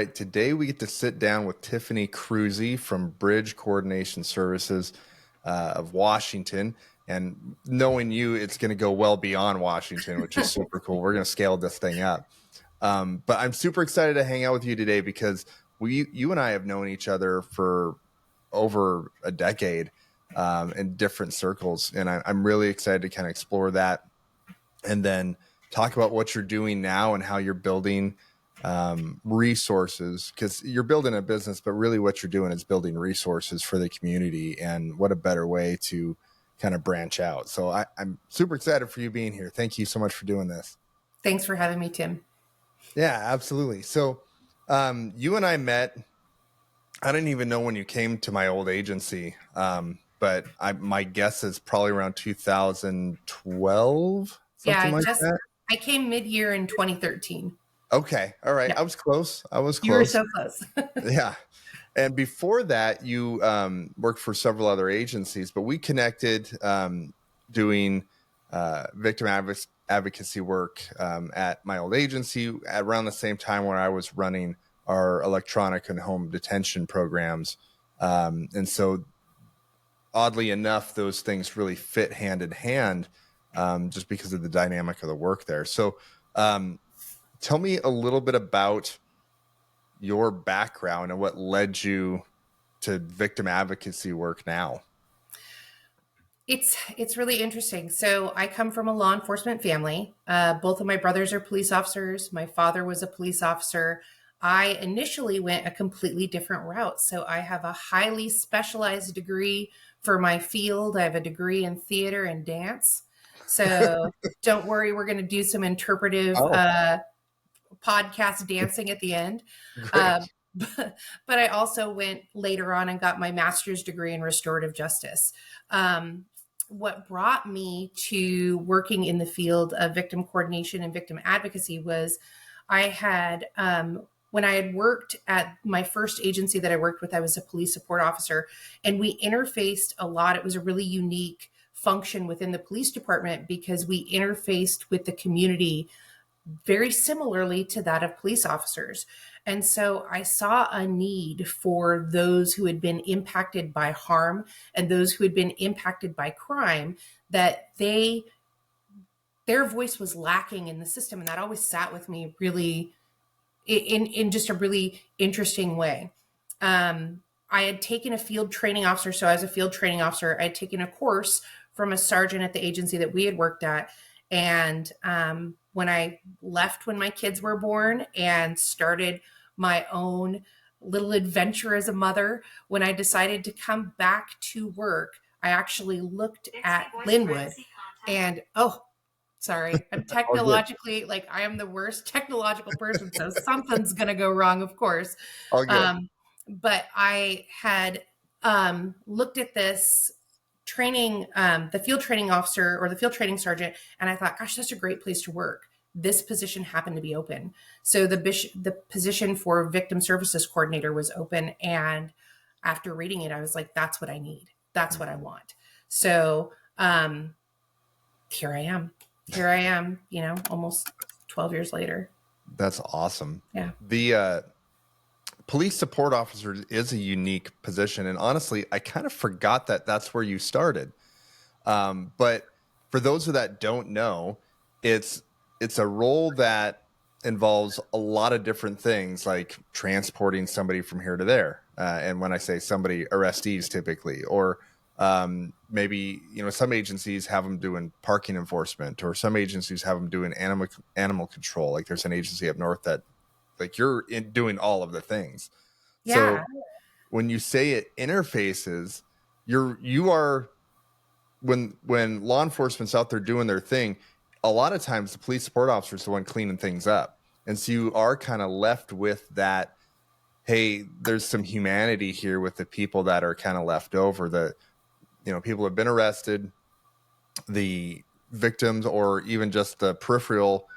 right, today we get to sit down with Tiffany Krusey from Bridge Coordination Services of Washington. And knowing you, it's going to go well beyond Washington, which is super cool. We're going to scale this thing up. But I'm super excited to hang out with you today because you and I have known each other for over a decade in different circles. And I'm really excited to kind of explore that and then talk about what you're doing now and how you're building resources, because you're building a business, but really what you're doing is building resources for the community. And what a better way to kind of branch out. So I'm super excited for you being here. Thank you so much for doing this. Thanks for having me, Tim. Yeah, absolutely. So you and I met, I didn't even know when you came to my old agency, but my guess is probably around 2012, something like that. I came mid-year in 2013. Okay. All right. Yeah. I was close. You were so close. Yeah. And before that, you worked for several other agencies, but we connected doing victim advocacy work at my old agency around the same time when I was running our electronic and home detention programs. And so oddly enough, those things really fit hand in hand just because of the dynamic of the work there. So tell me a little bit about your background and what led you to victim advocacy work now. It's really interesting. So I come from a law enforcement family. Both of my brothers are police officers. My father was a police officer. I initially went a completely different route. So I have a highly specialized degree for my field. I have a degree in theater and dance. So don't worry, we're going to do some interpretive podcast dancing at the end. But I also went later on and got my master's degree in restorative justice. What brought me to working in the field of victim coordination and victim advocacy was I had, when I had worked at my first agency that I worked with, I was a police support officer, and we interfaced a lot. It was a really unique function within the police department because we interfaced with the community very similarly to that of police officers. And so I saw a need for those who had been impacted by harm and those who had been impacted by crime, that their voice was lacking in the system. And that always sat with me really in just a really interesting way. I had taken a field training officer. So as a field training officer, I had taken a course from a sergeant at the agency that we had worked at. And when I left when my kids were born and started my own little adventure as a mother, when I decided to come back to work, I actually looked at Linwood and, sorry, I'm technologically, I am the worst technological person, so something's going to go wrong, of course. But I had looked at this training, the field training officer or the field training sergeant, and I thought, gosh, that's a great place to work. This position happened to be open. So the position for victim services coordinator was open. And after reading it, I was like, that's what I need. That's what I want. So here I am, almost 12 years later. That's awesome. Yeah. The police support officer is a unique position. And honestly, I kind of forgot that that's where you started. But for those that don't know, it's a role that involves a lot of different things, like transporting somebody from here to there. And when I say somebody, arrestees typically, or maybe, some agencies have them doing parking enforcement, or some agencies have them doing animal control. Like there's an agency up north that you're doing all of the things. Yeah. So when you say it interfaces, you are, when law enforcement's out there doing their thing, a lot of times the police support officer is the one cleaning things up. And so you are kind of left with that, hey, there's some humanity here with the people that are kind of left over, that, people have been arrested, the victims, or even just the peripheral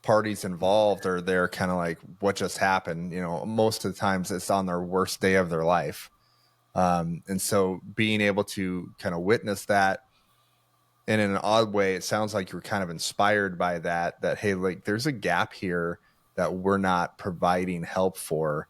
parties involved are there kind of like, what just happened? Most of the times it's on their worst day of their life. And so being able to kind of witness that, and in an odd way, it sounds like you're kind of inspired by that, hey, there's a gap here that we're not providing help for.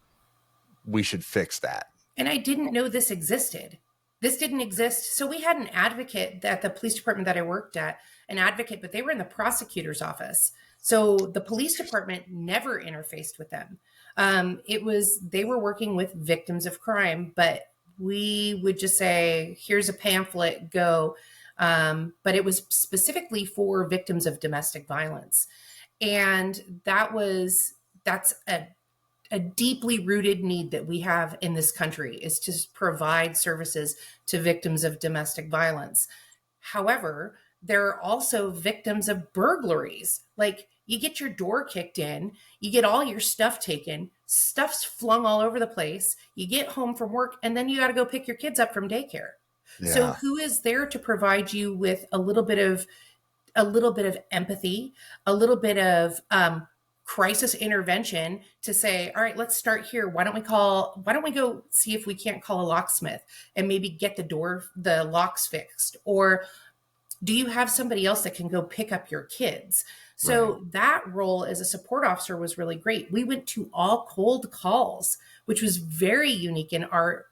we should fix that. And I didn't know this existed. This didn't exist. So we had an advocate at the police department that I worked at, an advocate, but they were in the prosecutor's office. So the police department never interfaced with them. They were working with victims of crime, but we would just say, here's a pamphlet, go. But it was specifically for victims of domestic violence. And that's a deeply rooted need that we have in this country, is to provide services to victims of domestic violence. However, there are also victims of burglaries. Like, you get your door kicked in, you get all your stuff taken, stuff's flung all over the place, you get home from work, and then you got to go pick your kids up from daycare. Yeah. So who is there to provide you with a little bit of empathy, a little bit of crisis intervention to say, all right, let's start here. Why don't we go see if we can't call a locksmith and maybe get the locks fixed? Or do you have somebody else that can go pick up your kids? So right. That role as a support officer was really great. We went to all cold calls, which was very unique in our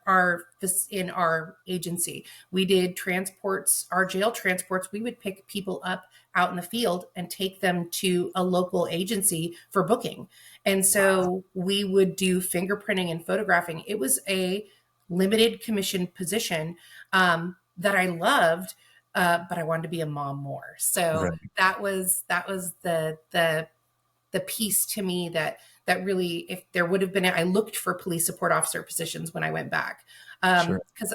agency. We did transports, our jail transports. We would pick people up out in the field and take them to a local agency for booking. And so we would do fingerprinting and photographing. It was a limited commission position that I loved. But I wanted to be a mom more. So right. that was the piece to me that really, if there would have been, I looked for police support officer positions when I went back. Because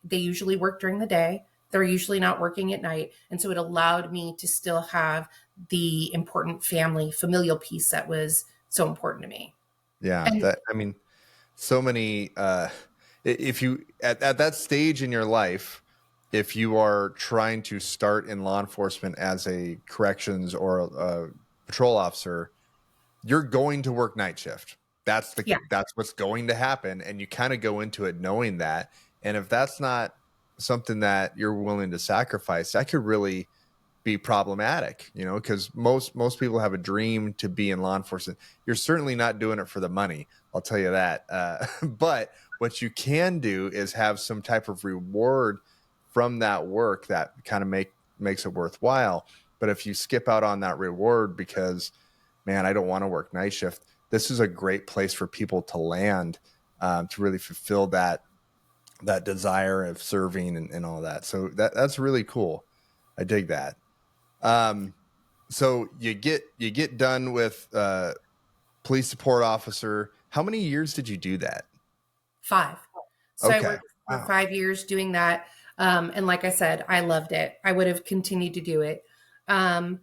they usually work during the day. They're usually not working at night. And so it allowed me to still have the important familial piece that was so important to me. Yeah. So many, if you, at that stage in your life, if you are trying to start in law enforcement as a corrections or a patrol officer, you're going to work night shift. That's what's going to happen. And you kind of go into it knowing that. And if that's not something that you're willing to sacrifice, that could really be problematic, because most people have a dream to be in law enforcement. You're certainly not doing it for the money, I'll tell you that. But what you can do is have some type of reward from that work that kind of makes it worthwhile. But if you skip out on that reward because, man, I don't want to work night shift, this is a great place for people to land, to really fulfill that desire of serving and all that. So that's really cool. I dig that. So you get done with police support officer. How many years did you do that? 5. So I worked for 5 years doing that. And like I said, I loved it. I would have continued to do it. And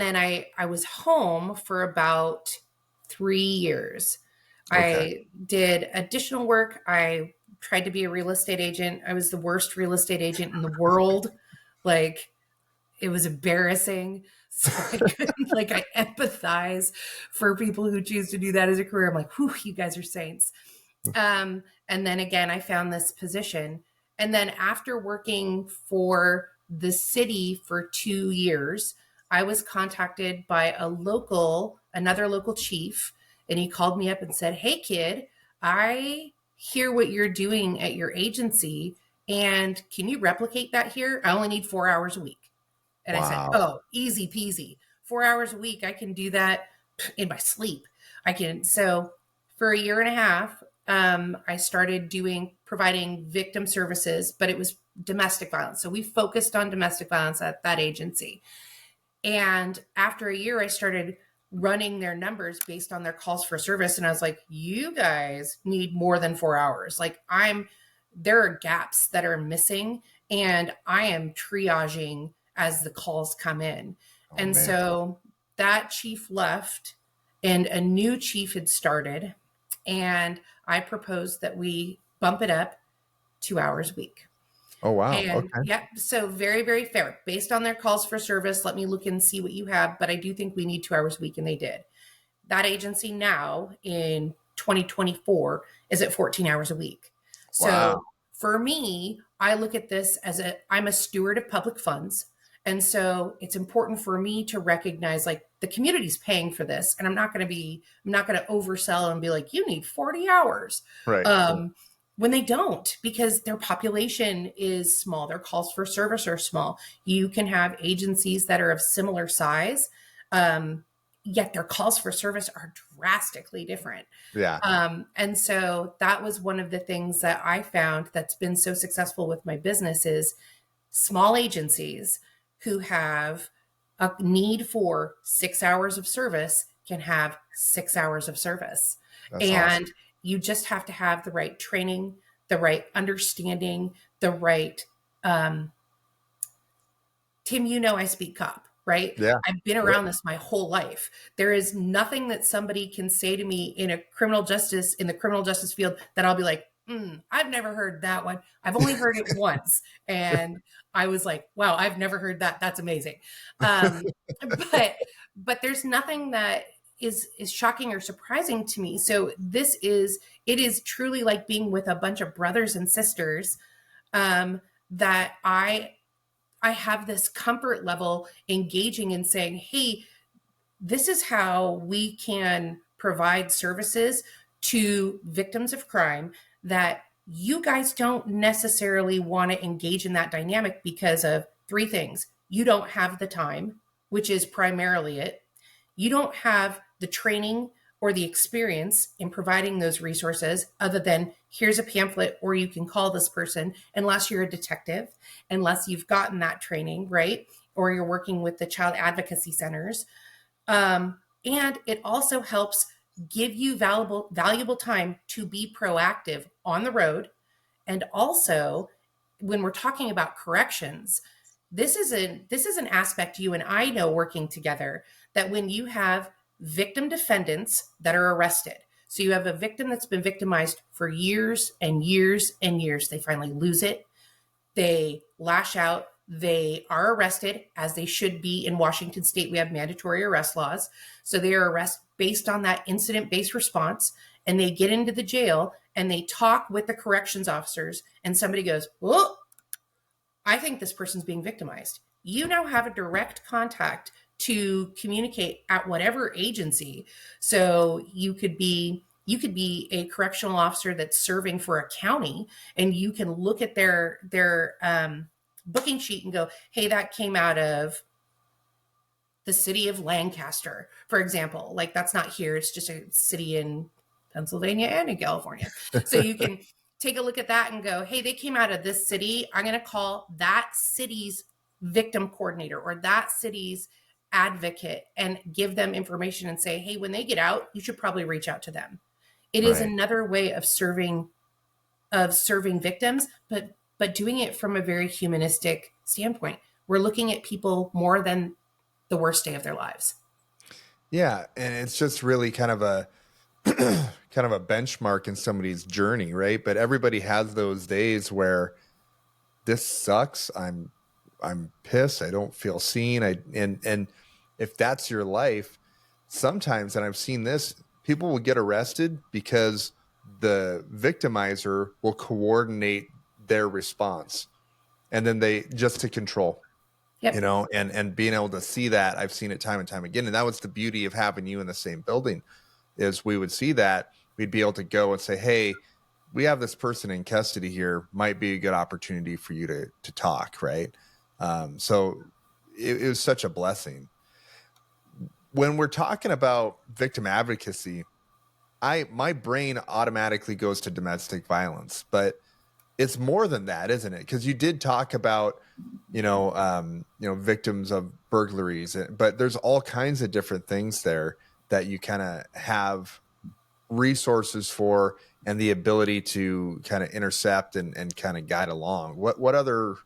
then I was home for about 3 years. Okay. I did additional work. I tried to be a real estate agent. I was the worst real estate agent in the world. Like, it was embarrassing. So I empathize for people who choose to do that as a career. I'm like, whew, you guys are saints. And then again, I found this position. And then after working for the city for 2 years, I was contacted by another local chief, and he called me up and said, hey kid, I hear what you're doing at your agency, and can you replicate that here? I only need 4 hours a week. And I said, oh, easy peasy. 4 hours a week. I can do that in my sleep. So for a year and a half, I started providing victim services, but it was domestic violence. So we focused on domestic violence at that agency. And after a year, I started running their numbers based on their calls for service. And I was like, you guys need more than 4 hours. Like, there are gaps that are missing, and I am triaging as the calls come in. So that chief left and a new chief had started, and I proposed that we bump it up 2 hours a week. Oh, wow. And yeah, so very, very fair. Based on their calls for service, let me look and see what you have. But I do think we need 2 hours a week, and they did. That agency now in 2024 is at 14 hours a week. So for me, I look at this as I'm a steward of public funds, And so it's important for me to recognize like the community's paying for this. And I'm not going to oversell and be like, you need 40 hours. Right. When they don't, because their population is small, their calls for service are small. You can have agencies that are of similar size, yet their calls for service are drastically different. Yeah. And so that was one of the things that I found that's been so successful with my business is small agencies who have a need for 6 hours of service can have 6 hours of service. That's And awesome. you just have to have the right training, the right understanding, the right, Tim, you know, I speak cop, right? Yeah. I've been around this my whole life. There is nothing that somebody can say to me in the criminal justice field that I'll be like, I've never heard that one. I've only heard it once. And I was like, wow, I've never heard that. That's amazing. But there's nothing that is shocking or surprising to me. So it is truly like being with a bunch of brothers and sisters, that I have this comfort level engaging and saying, hey, this is how we can provide services to victims of crime that you guys don't necessarily want to engage in that dynamic because of three things. You don't have the time, which is primarily it. You don't have the training or the experience in providing those resources other than here's a pamphlet or you can call this person, unless you're a detective, unless you've gotten that training, right? Or you're working with the child advocacy centers. And it also helps give you valuable time to be proactive on the road. And also, when we're talking about corrections, this is an aspect you and I know working together, that when you have victim defendants that are arrested, so you have a victim that's been victimized for years and years and years, they finally lose it, they lash out, they are arrested, as they should be. In Washington state, we have mandatory arrest laws. So they are arrested based on that incident-based response, and they get into the jail and they talk with the corrections officers, and somebody goes, well, I think this person's being victimized. You now have a direct contact to communicate at whatever agency. So you could be a correctional officer that's serving for a county, and you can look at their booking sheet and go, hey, that came out of the city of Lancaster, for example. Like, that's not here. It's just a city in Pennsylvania and in California. So you can take a look at that and go, hey, they came out of this city. I'm going to call that city's victim coordinator or that city's advocate and give them information and say, hey, when they get out, you should probably reach out to them. It is Right. another way of serving victims, but doing it from a very humanistic standpoint. We're looking at people more than the worst day of their lives. Yeah. And it's just really kind of a kind of a benchmark in somebody's journey, right? But everybody has those days where this sucks. I'm pissed. I don't feel seen. And if that's your life, sometimes, and I've seen this, people will get arrested because the victimizer will coordinate their response, and then they just to control, Yep. and being able to see that, I've seen it time and time again. And that was the beauty of having you in the same building, is we would see that, we'd be able to go and say, hey, we have this person in custody here, might be a good opportunity for you to talk, right? So it was such a blessing. When we're talking about victim advocacy, my brain automatically goes to domestic violence, but it's more than that, isn't it? Because you did talk about, victims of burglaries, but there's all kinds of different things there that you kind of have resources for, and the ability to kind of intercept and kind of guide along. What other,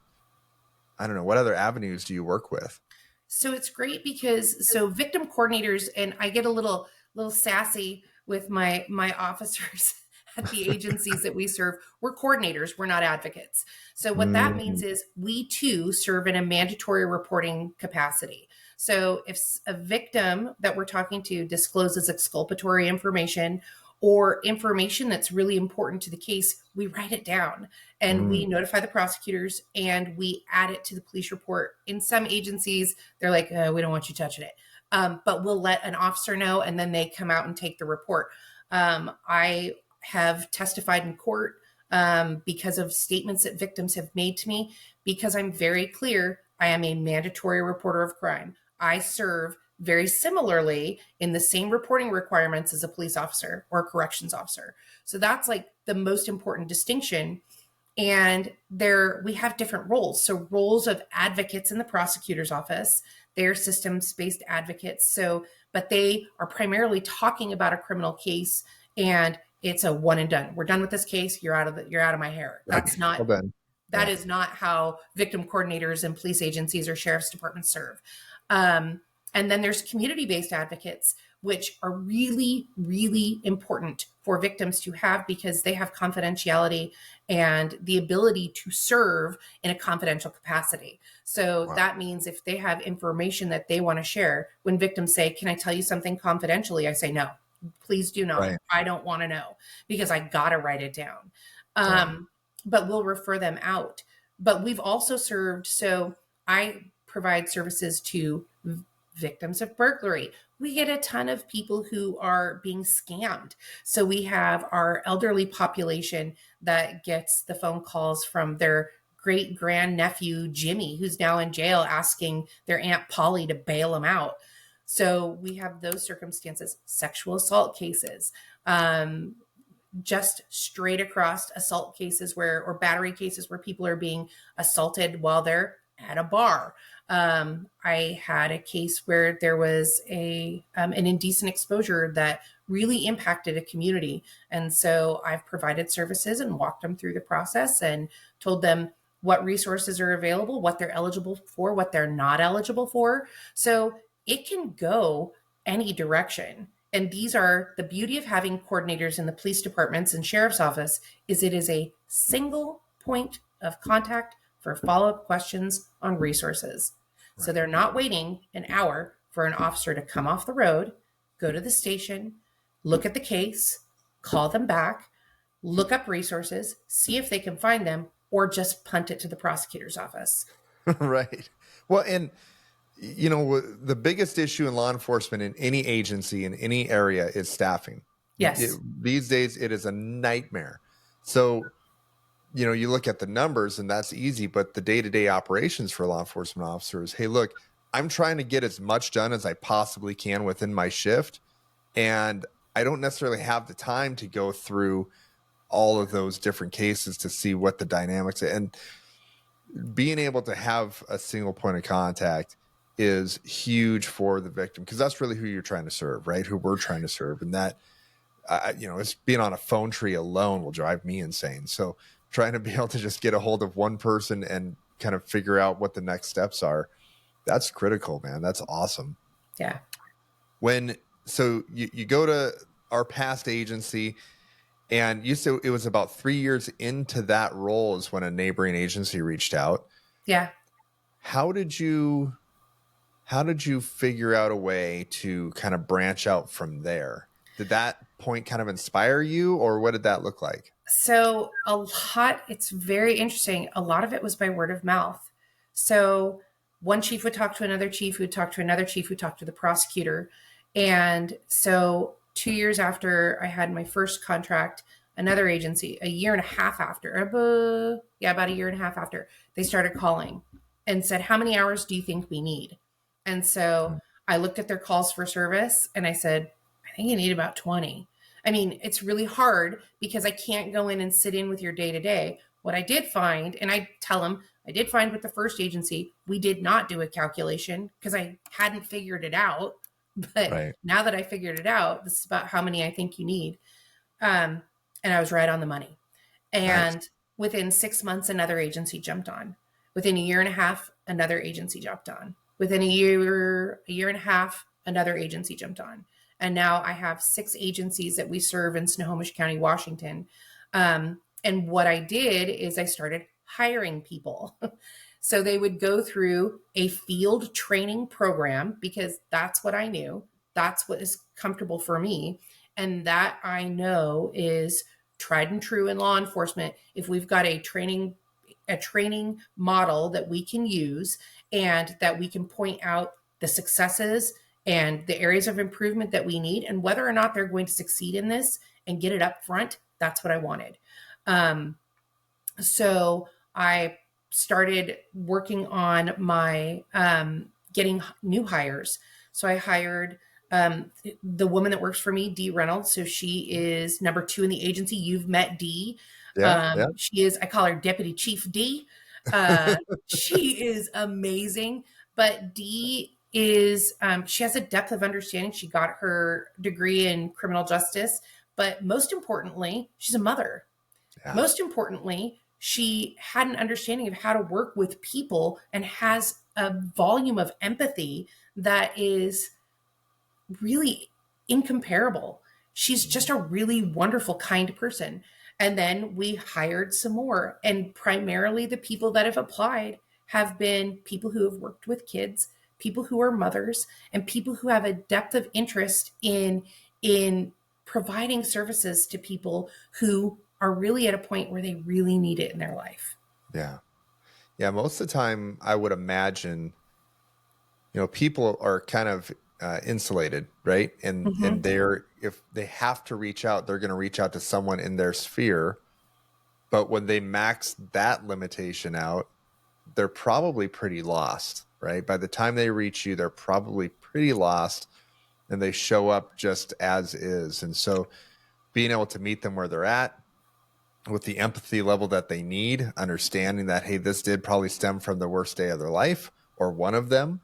I don't know, what other avenues do you work with? So it's great because victim coordinators, and I get a little sassy with my officers at the agencies that we serve. We're coordinators, we're not advocates. So what that means Mhm. is we too serve in a mandatory reporting capacity. So if a victim that we're talking to discloses exculpatory information, or information that's really important to the case, we write it down and we notify the prosecutors and we add it to the police report. In some agencies, they're like, we don't want you touching it. But we'll let an officer know and then they come out and take the report. I have testified in court because of statements that victims have made to me, because I'm very clear. I am a mandatory reporter of crime. I serve very similarly in the same reporting requirements as a police officer or a corrections officer. So that's like the most important distinction. And we have different roles. So roles of advocates in the prosecutor's office, they're systems-based advocates. So, but they are primarily talking about a criminal case and it's a one and done. We're done with this case. You're out of my hair. That's not, that is not how victim coordinators and police agencies or sheriff's departments serve. And then there's community-based advocates, which are really, really important for victims to have because they have confidentiality and the ability to serve in a confidential capacity. So that means if they have information that they want to share, when victims say, can I tell you something confidentially? I say, no, please do not. I don't want to know because I got to write it down. But we'll refer them out. But we've also served, so I provide services to victims of burglary. We get a ton of people who are being scammed. So we have our elderly population that gets the phone calls from their great grandnephew, Jimmy, who's now in jail, asking their Aunt Polly to bail him out. So we have those circumstances, sexual assault cases, just straight across assault cases or battery cases where people are being assaulted while they're at a bar. I had a case where there was an indecent exposure that really impacted a community. And so I've provided services and walked them through the process and told them what resources are available, what they're eligible for, what they're not eligible for. So it can go any direction. And these are the beauty of having coordinators in the police departments and sheriff's office is it is a single point of contact for follow-up questions on resources. Right. So they're not waiting an hour for an officer to come off the road, go to the station, look at the case, call them back, look up resources, see if they can find them, or just punt it to the prosecutor's office. Right. Well, and you know, the biggest issue in law enforcement in any agency in any area is staffing. Yes. These days, it is a nightmare. So, you know, you look at the numbers and that's easy, but the day-to-day operations for law enforcement officers, hey, look, I'm trying to get as much done as I possibly can within my shift. And I don't necessarily have the time to go through all of those different cases to see what the dynamics are. And being able to have a single point of contact is huge for the victim because that's really who you're trying to serve, right? Who we're trying to serve. And that, you know, it's being on a phone tree alone will drive me insane. So trying to be able to just get a hold of one person and kind of figure out what the next steps are, that's critical, man. That's awesome. Yeah. So you go to our past agency and you said it was about 3 years into that role is when a neighboring agency reached out. Yeah. How did you figure out a way to kind of branch out from there? Did that point kind of inspire you or what did that look like? So it's very interesting. A lot of it was by word of mouth. So one chief would talk to another chief, who would talk to another chief, who would talk to the prosecutor. And so 2 years after I had my first contract, another agency, a year and a half after, about a year and a half after, they started calling and said, how many hours do you think we need? And so I looked at their calls for service and I said, I think you need about 20. I mean, it's really hard because I can't go in and sit in with your day to day. What I did find, and I tell them, I did find with the first agency, we did not do a calculation because I hadn't figured it out. But Now that I figured it out, this is about how many I think you need. And I was right on the money. And within 6 months, another agency jumped on. Within a year and a half, another agency jumped on. Within a year and a half, another agency jumped on. And now I have 6 agencies that we serve in Snohomish County, Washington. And what I did is I started hiring people. So they would go through a field training program because that's what I knew. That's what is comfortable for me. And that I know is tried and true in law enforcement. If we've got a training model that we can use and that we can point out the successes and the areas of improvement that we need and whether or not they're going to succeed in this and get it up front, that's what I wanted. So I started working on my getting new hires. So I hired the woman that works for me, Dee Reynolds. So she is number 2 in the agency. You've met Dee. Yeah. Yeah. She is, I call her Deputy Chief D. She is amazing. But Dee is, she has a depth of understanding. She got her degree in criminal justice. But most importantly, she's a mother. Yeah. Most importantly, she had an understanding of how to work with people and has a volume of empathy that is really incomparable. She's just a really wonderful, kind person. And then we hired some more. And primarily the people that have applied have been people who have worked with kids, people who are mothers, and people who have a depth of interest in providing services to people who are really at a point where they really need it in their life. Yeah. Yeah. Most of the time, I would imagine, people are kind of insulated, right? And they're, if they have to reach out, they're going to reach out to someone in their sphere. But when they max that limitation out, they're probably pretty lost, right? By the time they reach you, they're probably pretty lost and they show up just as is. And so being able to meet them where they're at, with the empathy level that they need, understanding that, hey, this did probably stem from the worst day of their life or one of them.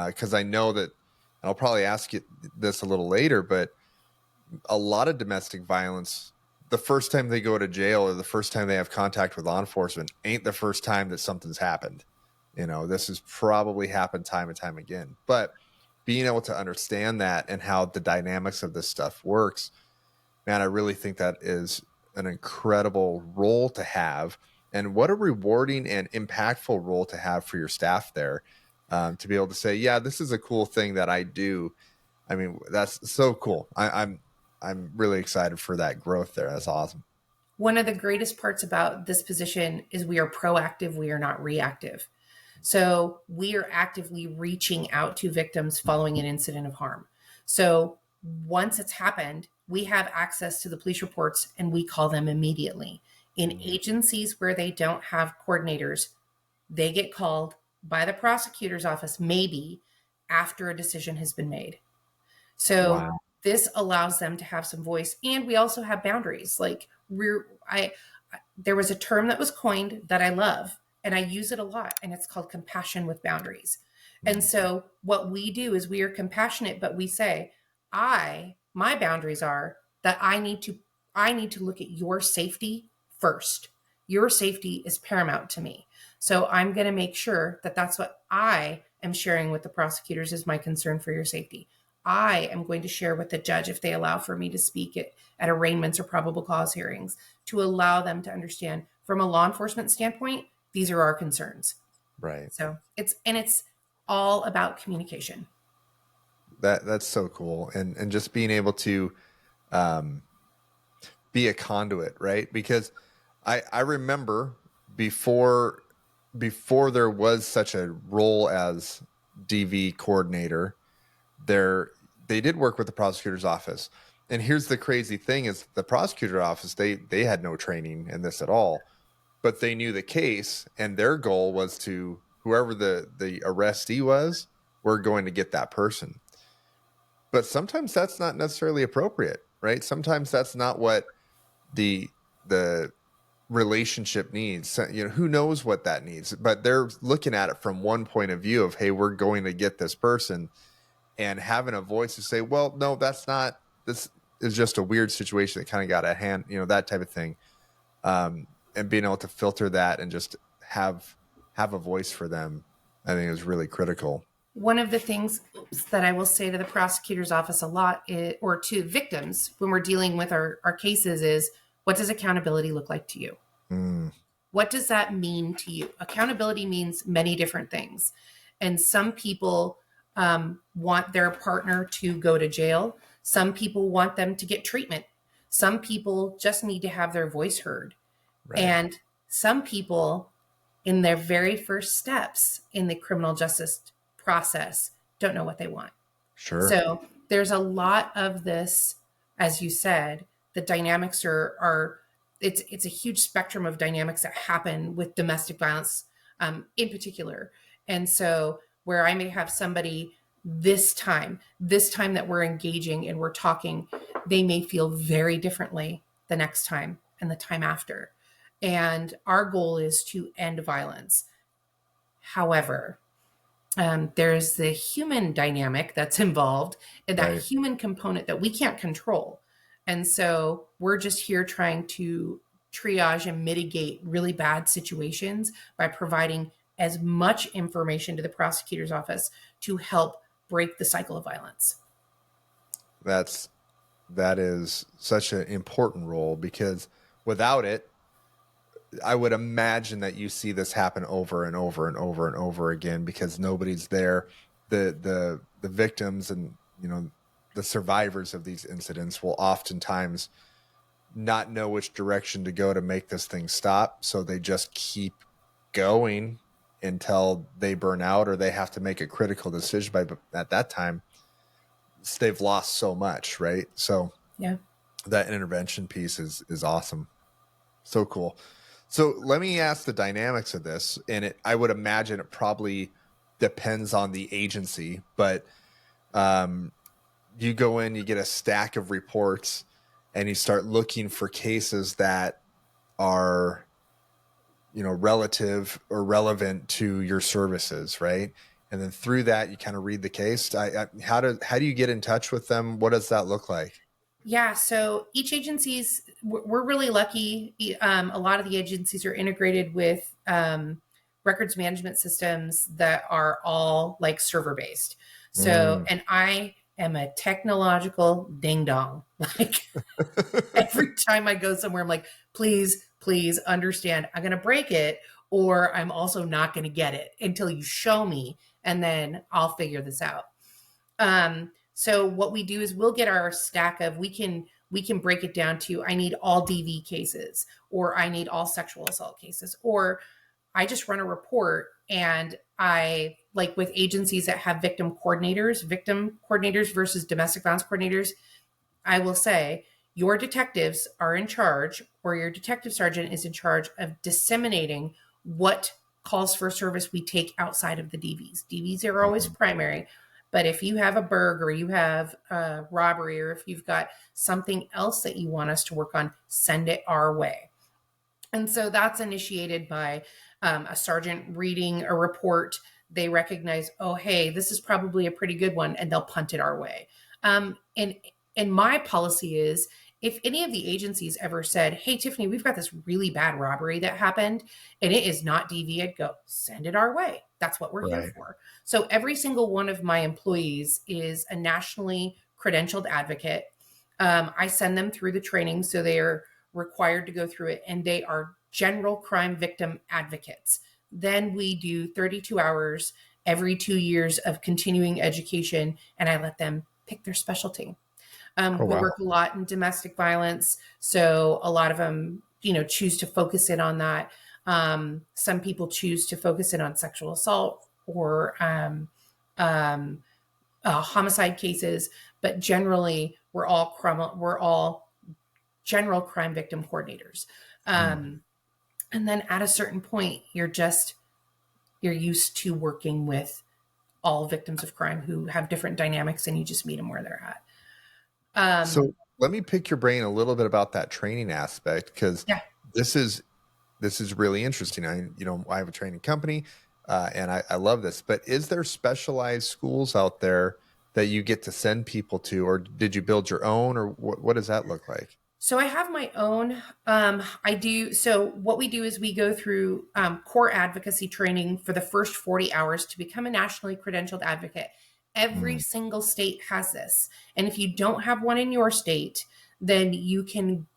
Because I know that, and I'll probably ask you this a little later, but a lot of domestic violence, the first time they go to jail or the first time they have contact with law enforcement ain't the first time that something's happened. This has probably happened time and time again. But being able to understand that and how the dynamics of this stuff works, man, I really think that is an incredible role to have, and what a rewarding and impactful role to have for your staff there, to be able to say, yeah, this is a cool thing that I do. I mean, that's so cool. I'm really excited for that growth there. That's awesome. One of the greatest parts about this position is we are proactive. We are not reactive. So we are actively reaching out to victims following an incident of harm. So once it's happened, we have access to the police reports and we call them immediately. In agencies where they don't have coordinators, they get called by the prosecutor's office, maybe after a decision has been made. So this allows them to have some voice. And we also have boundaries. Like there was a term that was coined that I love and I use it a lot, and it's called compassion with boundaries. And so what we do is we are compassionate, but we say, my boundaries are that I need to look at your safety first. Your safety is paramount to me. So I'm going to make sure that that's what I am sharing with the prosecutors is my concern for your safety. I am going to share with the judge if they allow for me to speak at arraignments or probable cause hearings, to allow them to understand from a law enforcement standpoint, these are our concerns. Right. So it's all about communication. That's so cool. And just being able to be a conduit, right? Because I remember before there was such a role as DV coordinator, they did work with the prosecutor's office. And here's the crazy thing is the prosecutor's office, they had no training in this at all, but they knew the case, and their goal was to, whoever the arrestee was, we're going to get that person. But sometimes that's not necessarily appropriate, right? Sometimes that's not what the relationship needs. Who knows what that needs, but they're looking at it from one point of view of, hey, we're going to get this person, and having a voice to say, well, no, that's not, this is just a weird situation that kind of got at hand, that type of thing. And being able to filter that and just have a voice for them, I think is really critical. One of the things that I will say to the prosecutor's office a lot or to victims when we're dealing with our cases is, what does accountability look like to you? What does that mean to you? Accountability means many different things. And some people want their partner to go to jail. Some people want them to get treatment. Some people just need to have their voice heard. Right. And some people, in their very first steps in the criminal justice process, don't know what they want. Sure. So there's a lot of this, as you said, the dynamics are it's a huge spectrum of dynamics that happen with domestic violence in particular. And so where I may have somebody this time that we're engaging and we're talking, they may feel very differently the next time and the time after. And our goal is to end violence. However, there's the human dynamic that's involved and that human component that we can't control. And so we're just here trying to triage and mitigate really bad situations by providing as much information to the prosecutor's office to help break the cycle of violence. That is such an important role, because without it, I would imagine that you see this happen over and over and over and over again, because nobody's there. The victims and, you know, the survivors of these incidents will oftentimes not know which direction to go to make this thing stop. So they just keep going until they burn out, or they have to make a critical decision. But at that time, they've lost so much, right? So yeah, that intervention piece is awesome. So cool. So let me ask the dynamics of this. And I would imagine it probably depends on the agency, but you go in, you get a stack of reports, and you start looking for cases that are, you know, relative or relevant to your services, right? And then through that, you kind of read the case. How do you get in touch with them? What does that look like? Yeah, so each agency's, we're really lucky. A lot of the agencies are integrated with records management systems that are all like server based. So, and I am a technological ding dong. Like every time I go somewhere, I'm like, please understand, I'm going to break it, or I'm also not going to get it until you show me, and then I'll figure this out. So what we do is we'll get our stack of, we can break it down to, I need all DV cases, or I need all sexual assault cases, or I just run a report. And I, like with agencies that have victim coordinators versus domestic violence coordinators, I will say your detectives are in charge, or your detective sergeant is in charge of disseminating what calls for service we take outside of the DVs. DVs are always primary. But if you have a burg, or you have a robbery, or if you've got something else that you want us to work on, send it our way. And so that's initiated by a sergeant reading a report. They recognize, oh, hey, this is probably a pretty good one, and they'll punt it our way. And my policy is, if any of the agencies ever said, hey, Tiffany, we've got this really bad robbery that happened and it is not DV, I'd go, send it our way. That's what we're here for. So every single one of my employees is a nationally credentialed advocate. I send them through the training, so they are required to go through it, and they are general crime victim advocates. Then we do 32 hours every 2 years of continuing education, and I let them pick their specialty. We work a lot in domestic violence, so a lot of them, choose to focus in on that. Some people choose to focus in on sexual assault or homicide cases, but generally we're all general crime victim coordinators. And then at a certain point, you're used to working with all victims of crime who have different dynamics, and you just meet them where they're at. So let me pick your brain a little bit about that training aspect, because this is really interesting. I have a training company, and I love this. But is there specialized schools out there that you get to send people to, or did you build your own, or what does that look like? So I have my own. I do. So what we do is we go through core advocacy training for the first 40 hours to become a nationally credentialed advocate. Every single state has this. And if you don't have one in your state, then you can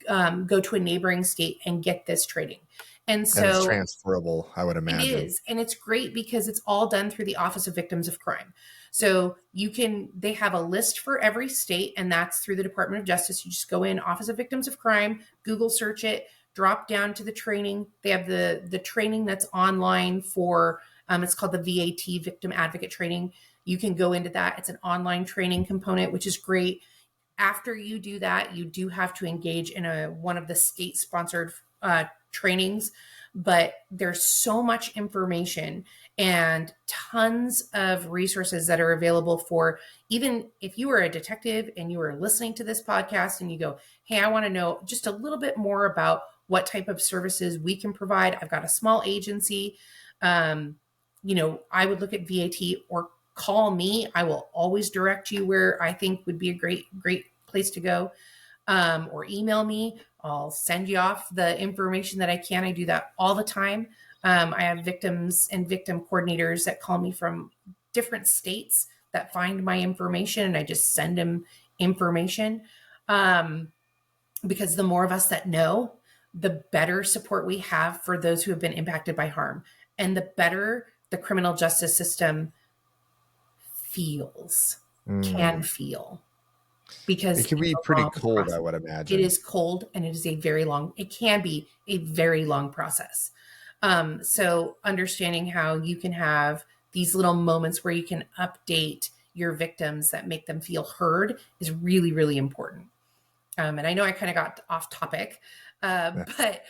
go to a neighboring state and get this training. And And it's so transferable, I would it imagine. is. And it's great because it's all done through the Office of Victims of Crime. So they have a list for every state, and that's through the Department of Justice. You just go in, Office of Victims of Crime, Google search it, drop down to the training. They have the training that's online for, it's called the VAT, Victim Advocate Training. You can go into that. It's an online training component, which is great. After you do that, you do have to engage in one of the state-sponsored trainings, but there's so much information and tons of resources that are available for, even if you are a detective and you are listening to this podcast and you go, hey, I want to know just a little bit more about what type of services we can provide. I've got a small agency. I would look at VAT or call me. I will always direct you where I think would be a great place to go. Or email me. I'll send you off the information that I can. I do that all the time. I have victims and victim coordinators that call me from different states that find my information, and I just send them information. Because the more of us that know, the better support we have for those who have been impacted by harm, and the better the criminal justice system can feel. Because It can be pretty cold, I would imagine. It is cold, and it can be a very long process. So understanding how you can have these little moments where you can update your victims that make them feel heard is really, really important. And I know I kind of got off topic, but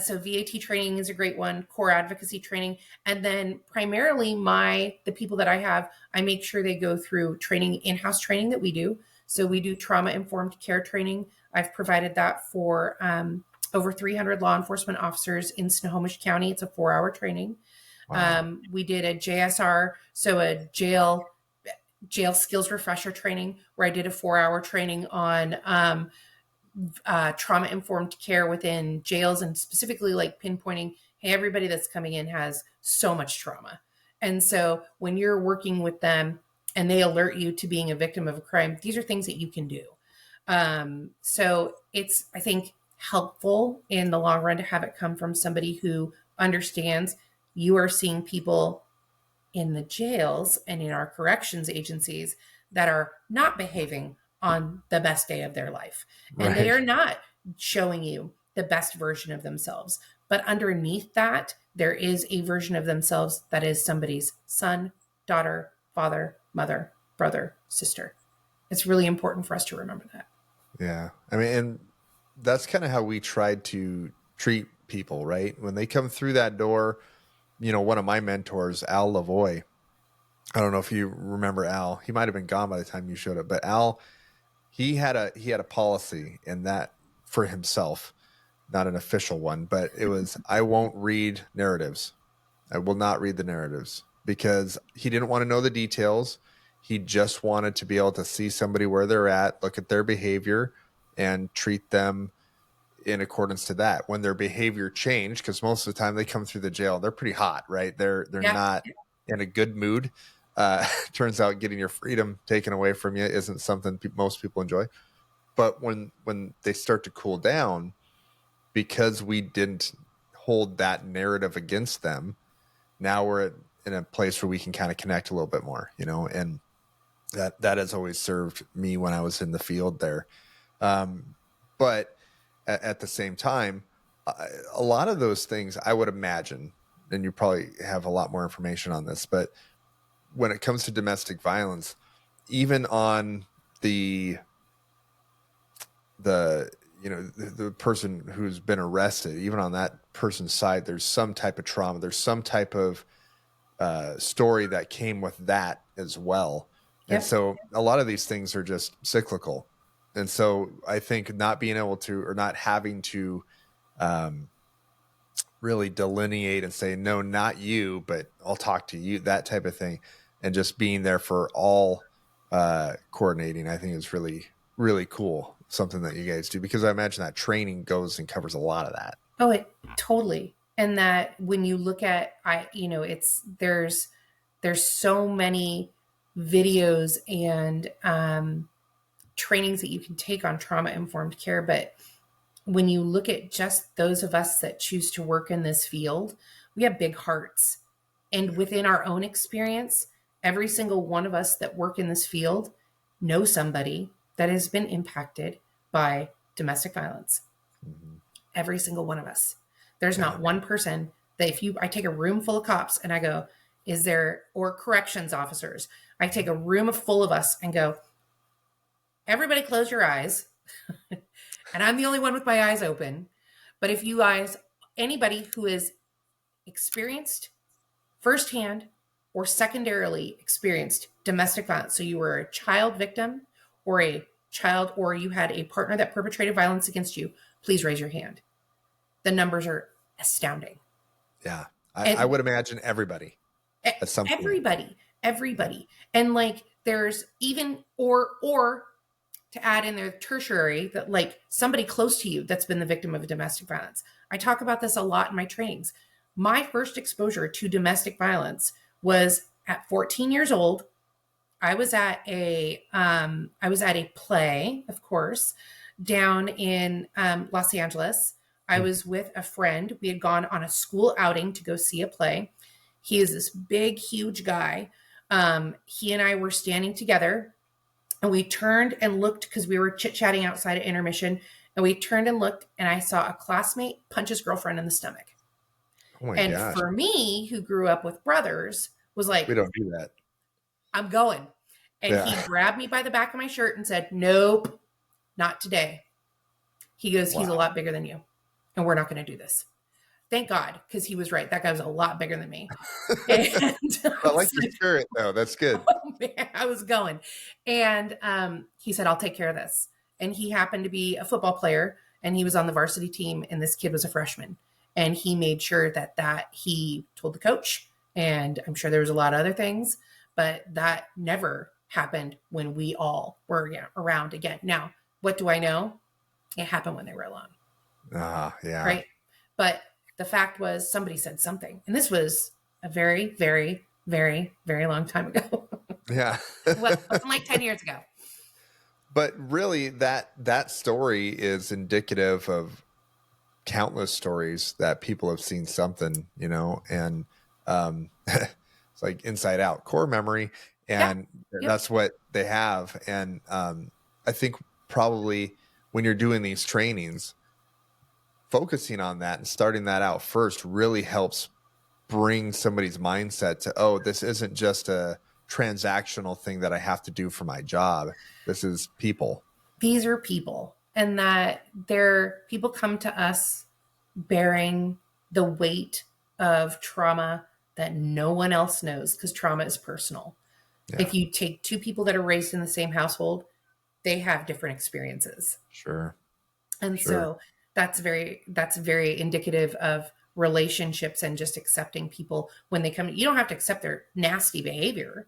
so VAT training is a great one, core advocacy training. And then primarily the people that I make sure they go through training, in-house training that we do. So we do trauma-informed care training. I've provided that for over 300 law enforcement officers in Snohomish County. It's a 4-hour training. Wow. We did a JSR, so a jail skills refresher training, where I did a 4-hour training on trauma-informed care within jails, and specifically like pinpointing, hey, everybody that's coming in has so much trauma. And so when you're working with them and they alert you to being a victim of a crime, these are things that you can do. So it's, I think, helpful in the long run to have it come from somebody who understands you are seeing people in the jails and in our corrections agencies that are not behaving on the best day of their life. And right. They are not showing you the best version of themselves. But underneath that, there is a version of themselves that is somebody's son, daughter, father, mother, brother, sister. It's really important for us to remember that. Yeah. I mean, and that's kind of how we tried to treat people, right? When they come through that door, one of my mentors, Al Lavoie, I don't know if you remember Al. He might have been gone by the time you showed up, but Al, he had a policy in that for himself, not an official one, but it was, I won't read narratives. I will not read the narratives, because he didn't want to know the details. He just wanted to be able to see somebody where they're at, look at their behavior, and treat them in accordance to that. When their behavior changed, because most of the time they come through the jail, they're pretty hot, right? They're not in a good mood. Turns out getting your freedom taken away from you isn't something most people enjoy. But when they start to cool down, because we didn't hold that narrative against them, now we're in a place where we can kind of connect a little bit more, and that has always served me when I was in the field there. But at the same time, a lot of those things, I would imagine, and you probably have a lot more information on this, but when it comes to domestic violence, even on the person who's been arrested, even on that person's side, there's some type of trauma. There's some type of story that came with that as well. Yeah. And so a lot of these things are just cyclical. And so I think not being able to, or not having to really delineate and say, no, not you, but I'll talk to you, that type of thing. And just being there for all coordinating, I think is really, really cool. Something that you guys do, because I imagine that training goes and covers a lot of that. Oh, it totally. And that when you look at, there's so many videos and trainings that you can take on trauma-informed care, but when you look at just those of us that choose to work in this field, we have big hearts. And within our own experience, every single one of us that work in this field know somebody that has been impacted by domestic violence. Mm-hmm. Every single one of us. There's not one person that I take a room full of cops and I go, or corrections officers, I take a room full of us and go, everybody close your eyes. And I'm the only one with my eyes open. But if you guys, anybody who is experienced firsthand or secondarily experienced domestic violence, so you were a child victim or you had a partner that perpetrated violence against you, please raise your hand. The numbers are astounding. Yeah. I would imagine everybody. At some point. Everybody. And like there's even, or to add in their tertiary, that like somebody close to you that's been the victim of domestic violence. I talk about this a lot in my trainings. My first exposure to domestic violence was at 14 years old. I was at a play, of course, down in Los Angeles. I was with a friend. We had gone on a school outing to go see a play. He is this big, huge guy. He and I were standing together, and we turned and looked because we were chit-chatting outside at intermission. And we turned and looked, and I saw a classmate punch his girlfriend in the stomach. Oh my gosh. For me, who grew up with brothers, was like, we don't do that. I'm going. And he grabbed me by the back of my shirt and said, nope, not today. He goes, he's a lot bigger than you, and we're not going to do this. Thank God, because he was right. That guy was a lot bigger than me. And I like your spirit, though. That's good. Oh, man, I was going. And he said, I'll take care of this. And he happened to be a football player, and he was on the varsity team, and this kid was a freshman. And he made sure that he told the coach, and I'm sure there was a lot of other things, but that never happened when we all were around again. Now, what do I know? It happened when they were alone. Yeah. Right. But the fact was somebody said something. And this was a very, very, very, very long time ago. Yeah. Like 10 years ago. But really that story is indicative of countless stories that people have seen something, and it's like Inside Out, core memory. And that's what they have. And I think probably when you're doing these trainings, focusing on that and starting that out first really helps bring somebody's mindset to, oh, this isn't just a transactional thing that I have to do for my job. This is people. These are people, and that people come to us bearing the weight of trauma that no one else knows, because trauma is personal. Yeah. If you take two people that are raised in the same household, they have different experiences. Sure. And so that's very indicative of relationships and just accepting people when they come. You don't have to accept their nasty behavior,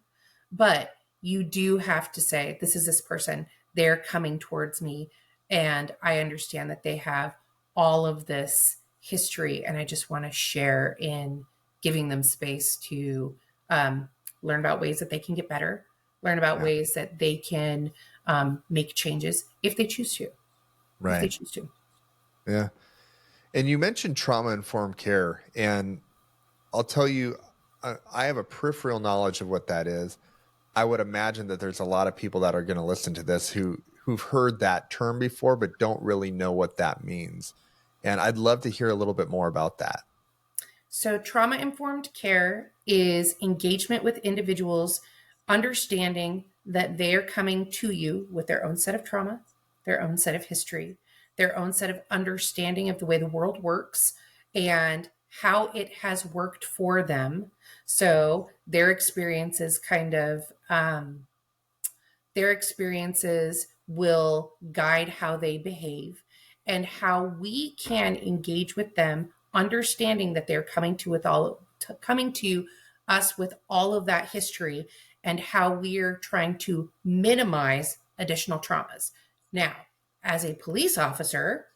but you do have to say, this is this person, they're coming towards me, and I understand that they have all of this history, and I just want to share in giving them space to learn about ways that they can get better, learn about ways that they can make changes if they choose to. Right. If they choose to. Yeah. And you mentioned trauma-informed care, and I'll tell you, I have a peripheral knowledge of what that is. I would imagine that there's a lot of people that are going to listen to this who've heard that term before, but don't really know what that means. And I'd love to hear a little bit more about that. So trauma-informed care is engagement with individuals, understanding that they're coming to you with their own set of trauma, their own set of history, their own set of understanding of the way the world works and how it has worked for them. So their experiences will guide how they behave, and how we can engage with them, understanding that they're coming to us with all of that history, and how we're trying to minimize additional traumas. Now, as a police officer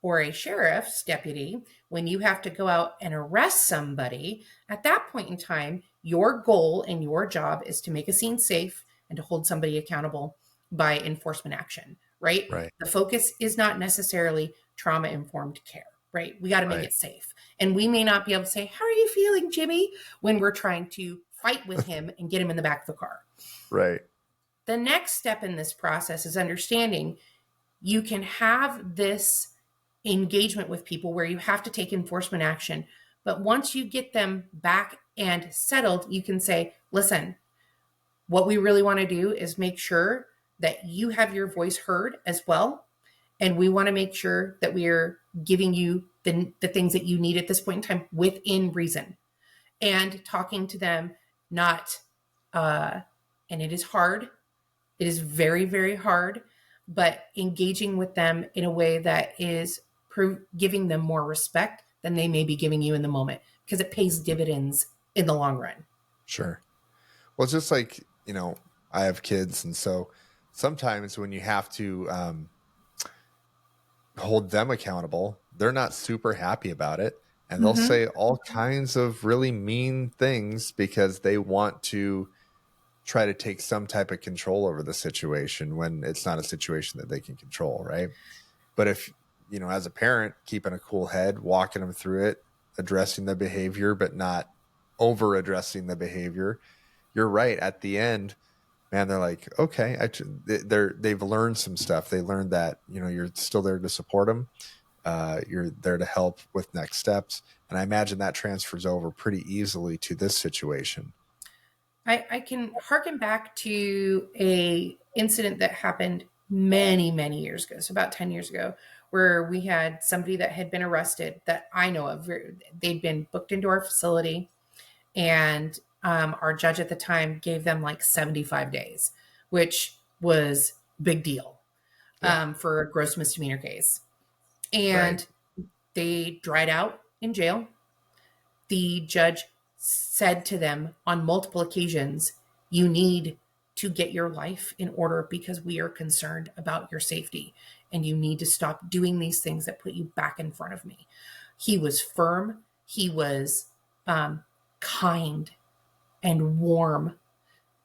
or a sheriff's deputy, when you have to go out and arrest somebody, at that point in time, your goal and your job is to make a scene safe and to hold somebody accountable by enforcement action, right? Right. The focus is not necessarily trauma-informed care, right? We got to make Right. it safe. And we may not be able to say, how are you feeling, Jimmy? When we're trying to fight with him and get him in the back of the car. Right. The next step in this process is understanding you can have this engagement with people where you have to take enforcement action. But once you get them back and settled, you can say, listen, what we really want to do is make sure that you have your voice heard as well. And we want to make sure that we're giving you the things that you need at this point in time within reason, and talking to them, not, and it is hard. It is very, very hard, but engaging with them in a way that is giving them more respect than they may be giving you in the moment, because it pays dividends in the long run. Sure. Well, it's just like, I have kids. And so sometimes when you have to hold them accountable, they're not super happy about it. And they'll say all kinds of really mean things because they want to try to take some type of control over the situation when it's not a situation that they can control. Right. But if, as a parent, keeping a cool head, walking them through it, addressing the behavior, but not over addressing the behavior, you're right. At the end, man, they're like, okay, they've learned some stuff. They learned that, you're still there to support them. You're there to help with next steps. And I imagine that transfers over pretty easily to this situation. I can harken back to a incident that happened many, many years ago. So about 10 years ago, where we had somebody that had been arrested that I know of. They'd been booked into our facility, and our judge at the time gave them like 75 days, which was big deal for a gross misdemeanor case. And they dried out in jail. The judge said to them on multiple occasions, you need to get your life in order because we are concerned about your safety, and you need to stop doing these things that put you back in front of me. He was firm. He was kind and warm,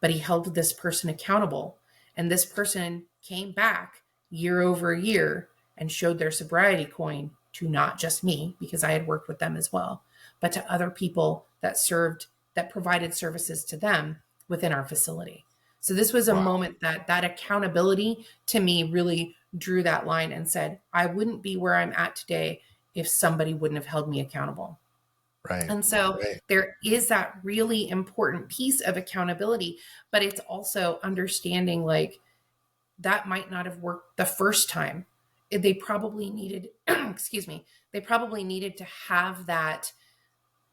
but he held this person accountable. And this person came back year over year and showed their sobriety coin to not just me, because I had worked with them as well, but to other people that provided services to them within our facility. So this was a moment that accountability to me really drew that line and said, I wouldn't be where I'm at today if somebody wouldn't have held me accountable. Right. And so there is that really important piece of accountability, but it's also understanding like that might not have worked the first time. They probably needed, they probably needed to have that.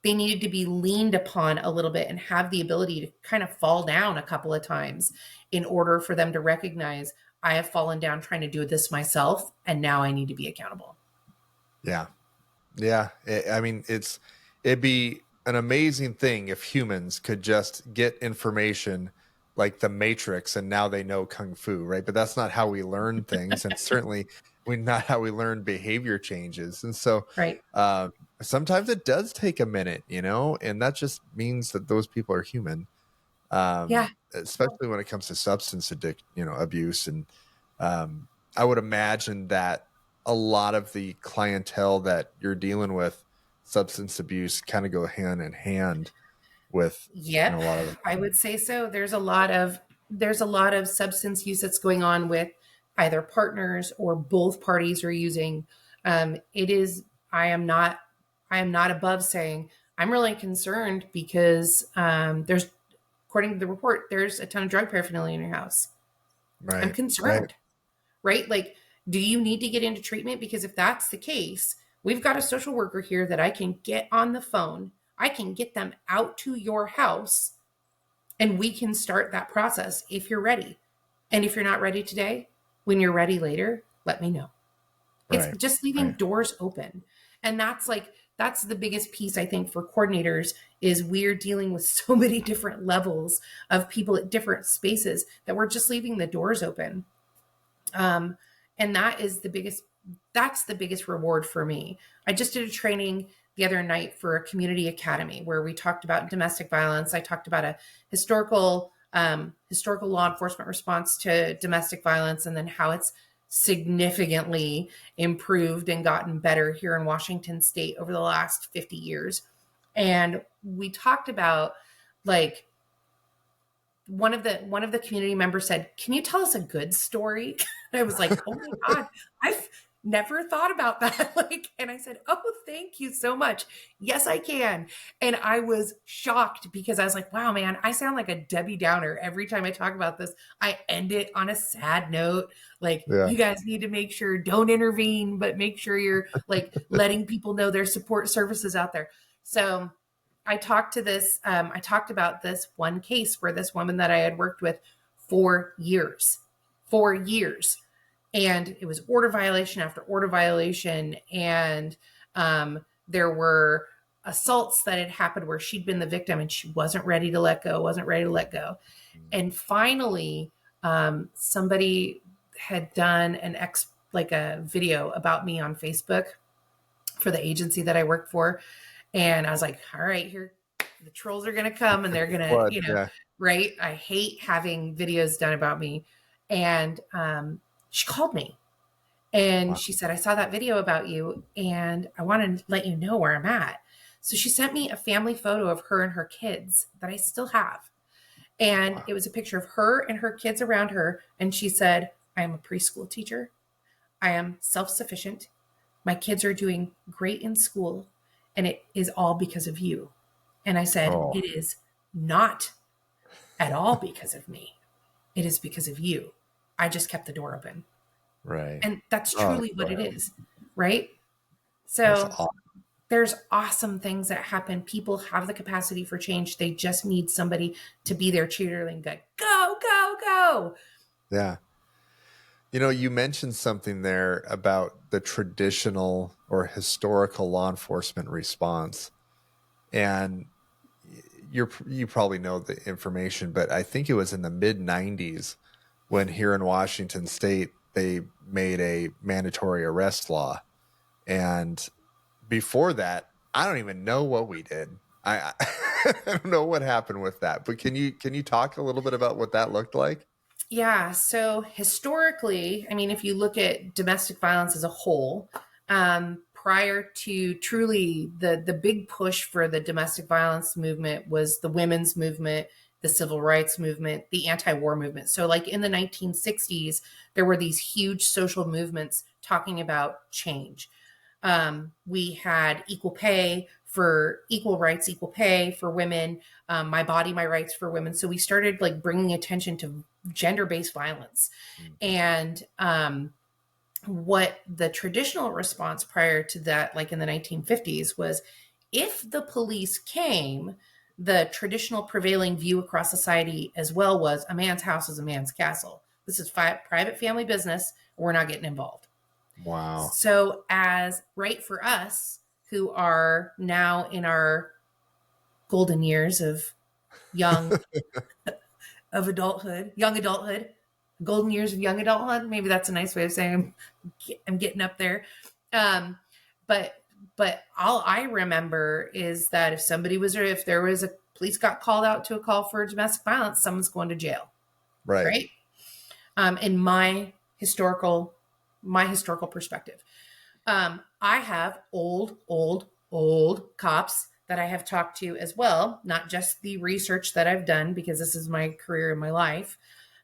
They needed to be leaned upon a little bit and have the ability to kind of fall down a couple of times in order for them to recognize, I have fallen down trying to do this myself, and now I need to be accountable. Yeah. Yeah. It'd be an amazing thing if humans could just get information like the Matrix and now they know Kung Fu, right? But that's not how we learn things. And certainly not how we learn behavior changes. And so Right. Sometimes it does take a minute, and that just means that those people are human. Yeah. Especially when it comes to substance abuse. And I would imagine that a lot of the clientele that you're dealing with, substance abuse, kind of go hand in hand with Yep. a lot of. I would say so. There's a lot of substance use that's going on with either partners or both parties are using. I am not above saying I'm really concerned because there's, according to the report, there's a ton of drug paraphernalia in your house. Right. I'm concerned, right? Like, do you need to get into treatment? Because if that's the case, we've got a social worker here that I can get on the phone. I can get them out to your house and we can start that process if you're ready. And if you're not ready today, when you're ready later, let me know. It's just leaving doors open. And that's the biggest piece, I think, for coordinators is we're dealing with so many different levels of people at different spaces that we're just leaving the doors open. And that's the biggest reward for me. I just did a training the other night for a community academy where we talked about domestic violence. I talked about a historical historical law enforcement response to domestic violence, and then how it's significantly improved and gotten better here in Washington State over the last 50 years. And we talked about, like, one of the community members said, "Can you tell us a good story?" And I was like, "Oh my God, I've never thought about that." Like, and I said, "Oh, thank you so much. Yes, I can." And I was shocked because I was like, "Wow, man, I sound like a Debbie Downer every time I talk about this. I end it on a sad note. Like, Yeah. you guys need to make sure, don't intervene, but make sure you're like letting people know there's support services out there." So I talked about this one case where this woman that I had worked with for years, and it was order violation after order violation. And there were assaults that had happened where she'd been the victim and she wasn't ready to let go. And finally, somebody had done a video about me on Facebook for the agency that I worked for. And I was like, all right, here, the trolls are going to come and they're going to, right? I hate having videos done about me. And she called me and she said, "I saw that video about you and I want to let you know where I'm at." So she sent me a family photo of her and her kids that I still have. And it was a picture of her and her kids around her. And she said, "I am a preschool teacher. I am self-sufficient. My kids are doing great in school. And it is all because of you." And I said, "It is not at all because of me. It is because of you. I just kept the door open." Right. And that's truly what it is. Right. So there's awesome things that happen. People have the capacity for change. They just need somebody to be their cheerleader and go, go, go, go. Yeah. You know, you mentioned something there about the traditional or historical law enforcement response. And you probably know the information, but I think it was in the mid 90s when here in Washington State, they made a mandatory arrest law. And before that, I don't even know what we did. I don't know what happened with that, but can you talk a little bit about what that looked like? Yeah. So historically, I mean, if you look at domestic violence as a whole, prior to truly the big push for the domestic violence movement was the women's movement, the civil rights movement, the anti-war movement. So like in the 1960s, there were these huge social movements talking about change. We had equal pay for equal rights, equal pay for women, my body, my rights for women. So we started like bringing attention to gender-based violence. And what the traditional response prior to that, like in the 1950s, was if the police came, the traditional prevailing view across society as well was a man's house is a man's castle. This is private family business. We're not getting involved. Wow. So as right for us who are now in our golden years of young adulthood, golden years of young adulthood. Maybe that's a nice way of saying I'm getting up there. But all I remember is that if there was a police got called out to a call for domestic violence, someone's going to jail. Right. In my historical perspective. I have old cops that I have talked to as well, not just the research that I've done, because this is my career in my life,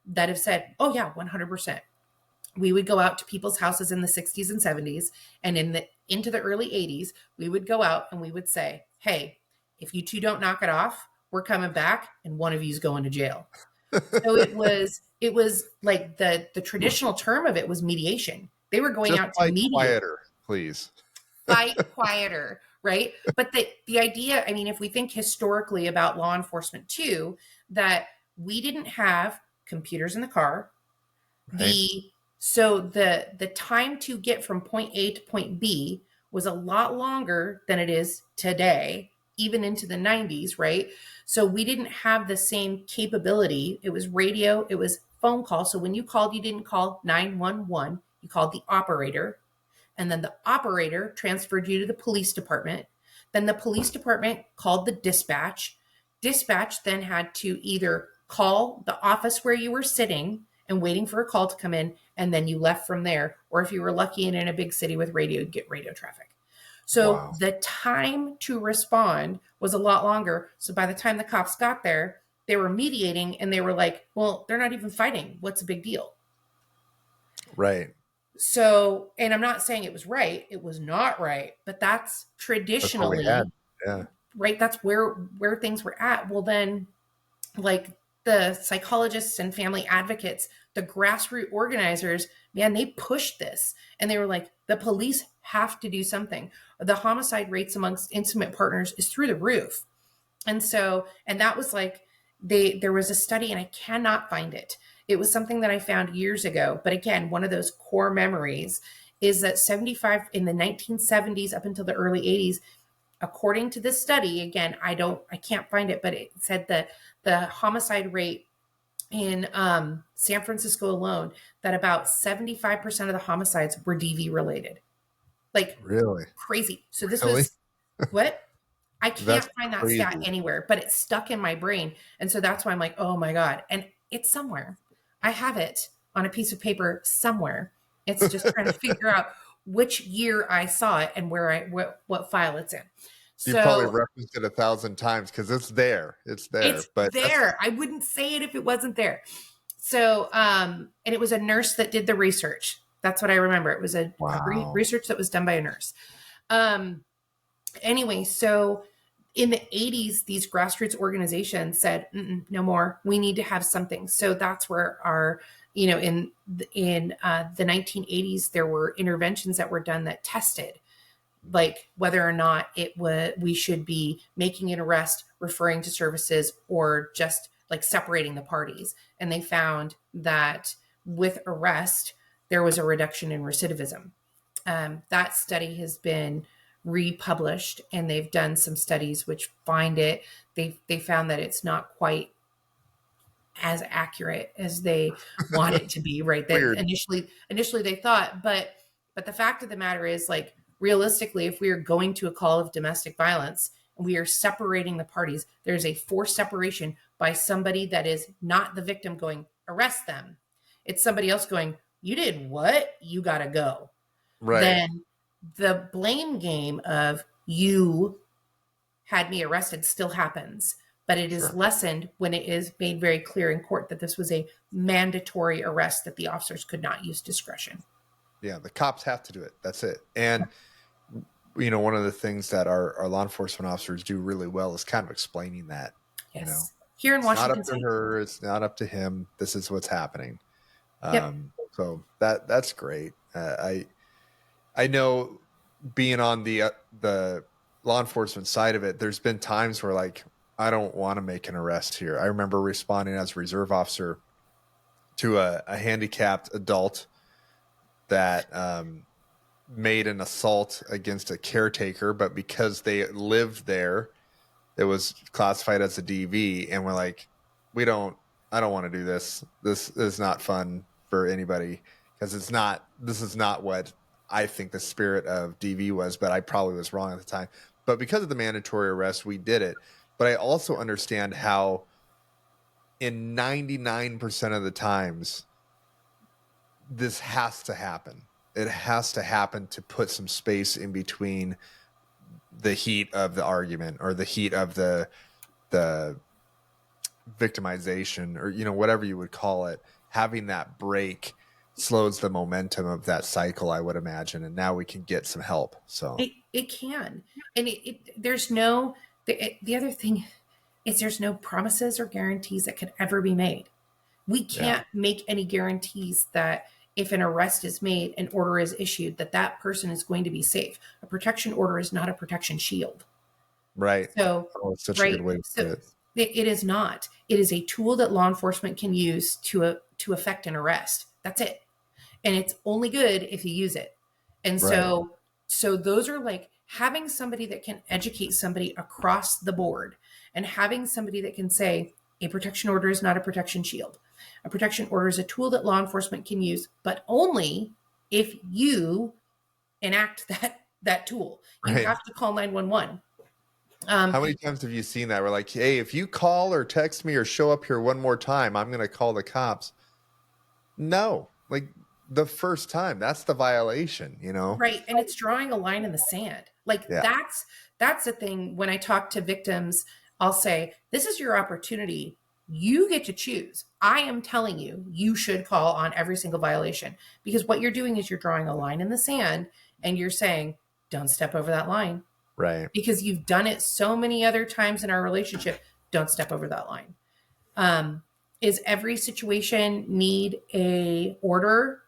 that have said, "Oh yeah, 100%. We would go out to people's houses in the 60s and 70s, and into the early 80s, we would go out and we would say, 'Hey, if you two don't knock it off, we're coming back and one of you's going to jail.'" So it was like the traditional term of it was mediation. They were going out to mediate. Quieter, please. Fight quieter, right? But the idea, I mean, if we think historically about law enforcement too, that we didn't have computers in the car. Right. So the time to get from point A to point B was a lot longer than it is today, even into the 90s, right? So we didn't have the same capability. It was radio, it was phone call. So when you called, you didn't call 911, you called the operator. And then the operator transferred you to the police department. Then the police department called the dispatch. Dispatch then had to either call the office where you were sitting and waiting for a call to come in, and then you left from there. Or if you were lucky and in a big city with radio, you'd get radio traffic. So Wow. the time to respond was a lot longer. So by the time the cops got there, they were mediating and they were like, well, they're not even fighting. What's a big deal? Right. So, and I'm not saying it was right. It was not right, but that's That's what we had. traditionally, Yeah. right? That's where things were at. Well, then, like the psychologists and family advocates, the grassroots organizers, man, they pushed this and they were like, the police have to do something. The homicide rates amongst intimate partners is through the roof. And so, and that was like, there was a study and I cannot find it. It was something that I found years ago. But again, one of those core memories is that 75 in the 1970s up until the early 80s, according to this study, again, I can't find it, but it said that the homicide rate in San Francisco alone, that about 75% of the homicides were DV related. Like Really? crazy. So this Really? was what? I That's can't find that crazy. stat anywhere, but it's stuck in my brain. And so that's why I'm like, oh my God. And it's somewhere. I have it on a piece of paper somewhere. It's just trying to figure out which year I saw it and what file it's in. You So probably referenced it 1,000 times because it's there. It's there. it's But there. I wouldn't say it if it wasn't there. So, and it was a nurse that did the research. That's what I remember. It was a research that was done by a nurse. Anyway, so in the 80s, these grassroots organizations said, no more. We need to have something. So that's where our, in the 1980s, there were interventions that were done that tested like whether or not we should be making an arrest, referring to services, or just like separating the parties. And they found that with arrest, there was a reduction in recidivism. That study has been republished, and they've done some studies which find it. They found that it's not quite as accurate as they want it to be, right? That initially they thought, but the fact of the matter is, like, realistically, if we are going to a call of domestic violence and we are separating the parties, there's a forced separation by somebody that is not the victim going, arrest them. It's somebody else going, you did what? You got to go. right. Then the blame game of you had me arrested still happens, but it is lessened when it is made very clear in court that this was a mandatory arrest, that the officers could not use discretion. Yeah, the cops have to do it. That's it. And one of the things that our law enforcement officers do really well is kind of explaining that. Yes. Here in Washington State, it's not up to her. It's not up to him. This is what's happening. Yep. So that's great. I know, being on the law enforcement side of it, there's been times where, like, I don't want to make an arrest here. I remember responding as a reserve officer to a handicapped adult that made an assault against a caretaker, but because they lived there, it was classified as a DV, and we're like, I don't want to do this. This is not fun for anybody, because this is not what I think the spirit of DV was, but I probably was wrong at the time. But because of the mandatory arrest, we did it. But I also understand how in 99% of the times, this has to happen. It has to happen to put some space in between the heat of the argument or the heat of the victimization, or whatever you would call it. Having that break slows the momentum of that cycle, I would imagine, and now we can get some help. So it can, and there's no the other thing is there's no promises or guarantees that could ever be made. We can't make any guarantees that if an arrest is made, an order is issued, that person is going to be safe. A protection order is not a protection shield. Right. So, such a good way to put it. It is not. It is a tool that law enforcement can use to effect an arrest. That's it. And it's only good if you use it. And so those are like having somebody that can educate somebody across the board, and having somebody that can say a protection order is not a protection shield. A protection order is a tool that law enforcement can use, but only if you enact that tool. You have to call 911. How many times have you seen that? We're like, hey, if you call or text me or show up here one more time, I'm going to call the cops. No, like the first time, that's the violation, you know? Right. And it's drawing a line in the sand. Like Yeah. that's the thing. When I talk to victims, I'll say, this is your opportunity. You get to choose. I am telling you, you should call on every single violation, because what you're doing is you're drawing a line in the sand and you're saying, don't step over that line, Right. because you've done it so many other times in our relationship. Don't step over that line. Is every situation need a order?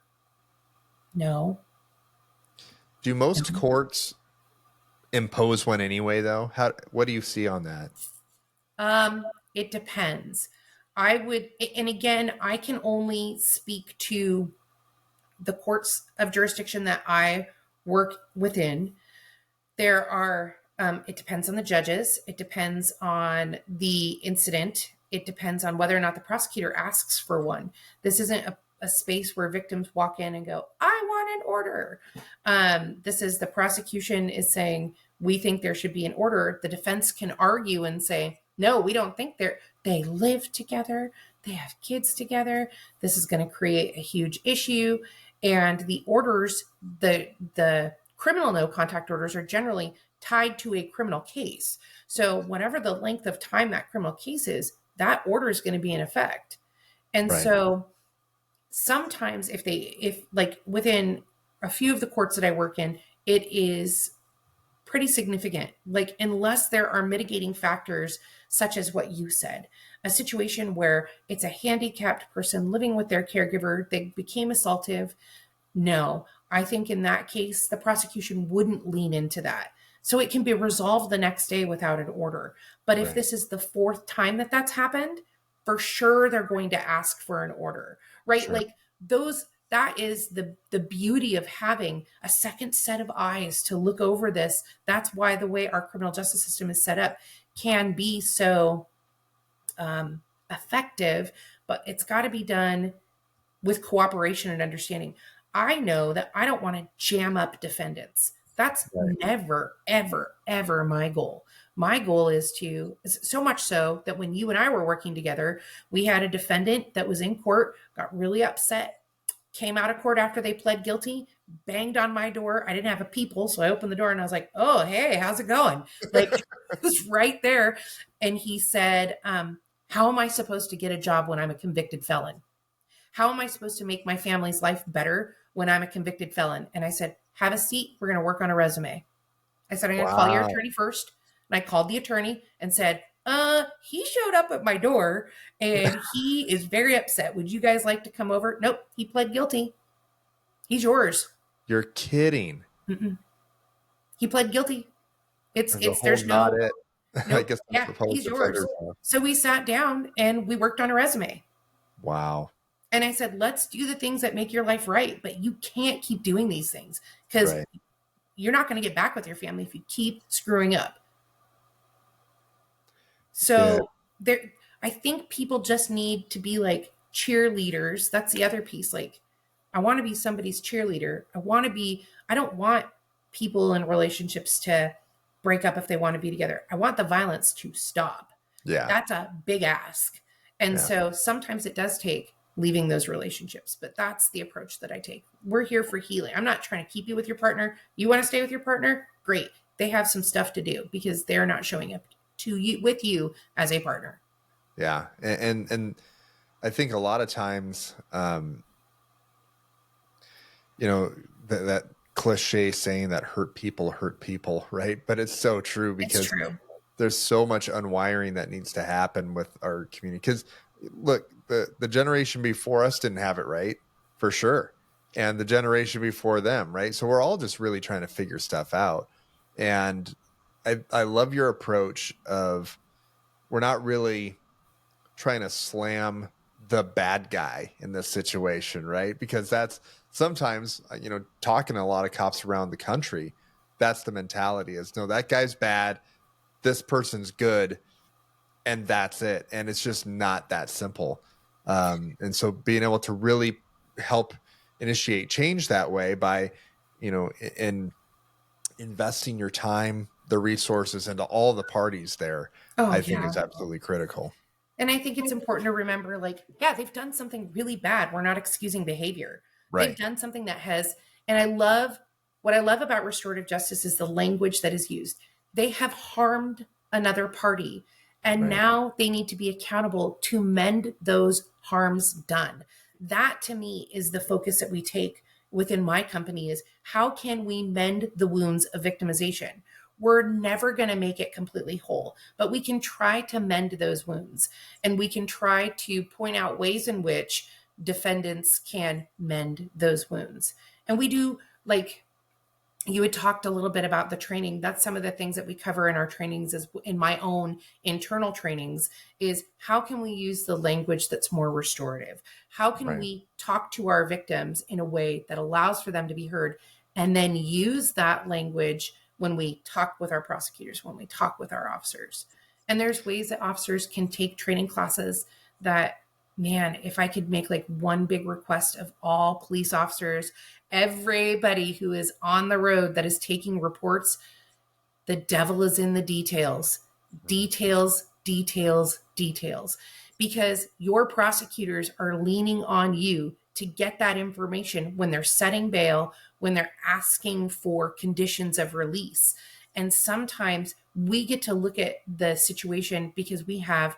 No. Do most courts impose one anyway, though? What do you see on that? It depends. I would, and again, I can only speak to the courts of jurisdiction that I work within. There are, it depends on the judges. It depends on the incident. It depends on whether or not the prosecutor asks for one. This isn't a space where victims walk in and go, I want an order. This is the prosecution is saying, we think there should be an order. The defense can argue and say, no, we don't think they live together. They have kids together. This is going to create a huge issue. And the orders, the criminal no contact orders, are generally tied to a criminal case. So whatever the length of time that criminal case is, that order is going to be in effect. And Right. so sometimes if like within a few of the courts that I work in, it is pretty significant. Like, unless there are mitigating factors, such as what you said, a situation where it's a handicapped person living with their caregiver, they became assaultive. No, I think in that case, the prosecution wouldn't lean into that. So it can be resolved the next day without an order. But if Right. this is the fourth time that that's happened, for sure they're going to ask for an order, right? Sure. Like those, that is the beauty of having a second set of eyes to look over this. That's why the way our criminal justice system is set up can be so effective, but it's got to be done with cooperation and understanding. I know that I don't want to jam up defendants. That's Right. never, ever, ever my goal. My goal is to, so much so that when you and I were working together, we had a defendant that was in court, got really upset, came out of court after they pled guilty, banged on my door. I didn't have a peephole, so I opened the door and I was like, oh, hey, how's it going? Like, it was right there. And he said, how am I supposed to get a job when I'm a convicted felon? How am I supposed to make my family's life better when I'm a convicted felon? And I said, have a seat. We're going to work on a resume. I said, I'm going to call your Wow. attorney first. And I called the attorney and said, he showed up at my door and he is very upset. Would you guys like to come over? Nope. He pled guilty. He's yours. You're kidding. Mm-mm. He pled guilty. There's a whole There's not no, it. I nope. guess that's Yeah, the public he's yours. defenders have. So we sat down and we worked on a resume. Wow. And I said, let's do the things that make your life right. But you can't keep doing these things, because Right. you're not going to get back with your family if you keep screwing up. So there, I think people just need to be like cheerleaders. That's the other piece. Like, I want to be somebody's cheerleader. I don't want people in relationships to break up if they want to be together. I want the violence to stop. Yeah. That's a big ask. And Yeah. so sometimes it does take leaving those relationships, but that's the approach that I take. We're here for healing. I'm not trying to keep you with your partner. You want to stay with your partner? Great. They have some stuff to do because they're not showing up to you with you as a partner. Yeah. And I think a lot of times, that cliche saying that hurt people, right? But it's so true, because It's true. there's so much unwiring that needs to happen with our community. Because look, the generation before us didn't have it right, for sure. And the generation before them, right? So we're all just really trying to figure stuff out. And I love your approach of, we're not really trying to slam the bad guy in this situation, right? Because that's sometimes, talking to a lot of cops around the country, that's the mentality is, no, that guy's bad, this person's good, and that's it. And it's just not that simple. And so being able to really help initiate change that way by, in investing your time, the resources into all the parties there, Oh, I think yeah. is absolutely critical. And I think it's important to remember, like, yeah, they've done something really bad. We're not excusing behavior. They've Right. done something that has, and I love what I love about restorative justice is the language that is used. They have harmed another party, and Right. now they need to be accountable to mend those harms done. That to me is the focus that we take within my company is how can we mend the wounds of victimization? We're never going to make it completely whole, but we can try to mend those wounds and we can try to point out ways in which defendants can mend those wounds. And we do, like, you had talked a little bit about the training. That's some of the things that we cover in our trainings, is in my own internal trainings, is how can we use the language that's more restorative? How can Right. we talk to our victims in a way that allows for them to be heard, and then use that language when we talk with our prosecutors, when we talk with our officers? And there's ways that officers can take training classes that, man, if I could make like one big request of all police officers, everybody who is on the road that is taking reports, the devil is in the details. Details, details, details. Because your prosecutors are leaning on you to get that information when they're setting bail, when they're asking for conditions of release. And sometimes we get to look at the situation because we have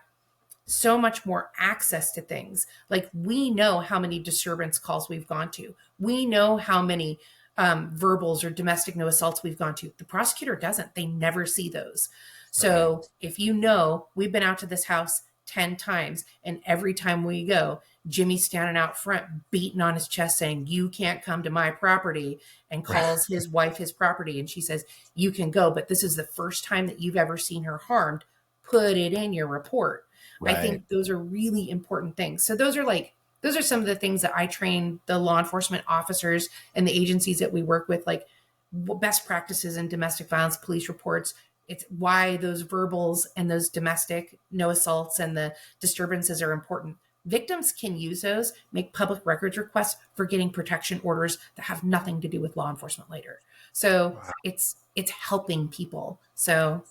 so much more access to things. Like, we know how many disturbance calls we've gone to. We know how many verbals or domestic no assaults we've gone to. The prosecutor doesn't. They never see those. So Right. if you know, we've been out to this house 10 times, and every time we go, Jimmy's standing out front, beating on his chest saying, you can't come to my property, and calls his wife his property. And she says, you can go, but this is the first time that you've ever seen her harmed. Put it in your report. I Right. think those are really important things. So those are some of the things that I train the law enforcement officers and the agencies that we work with, like best practices in domestic violence police reports. It's why those verbals and those domestic no assaults and the disturbances are important. Victims can use those, make public records requests for getting protection orders that have nothing to do with law enforcement later. So Wow. it's helping people. So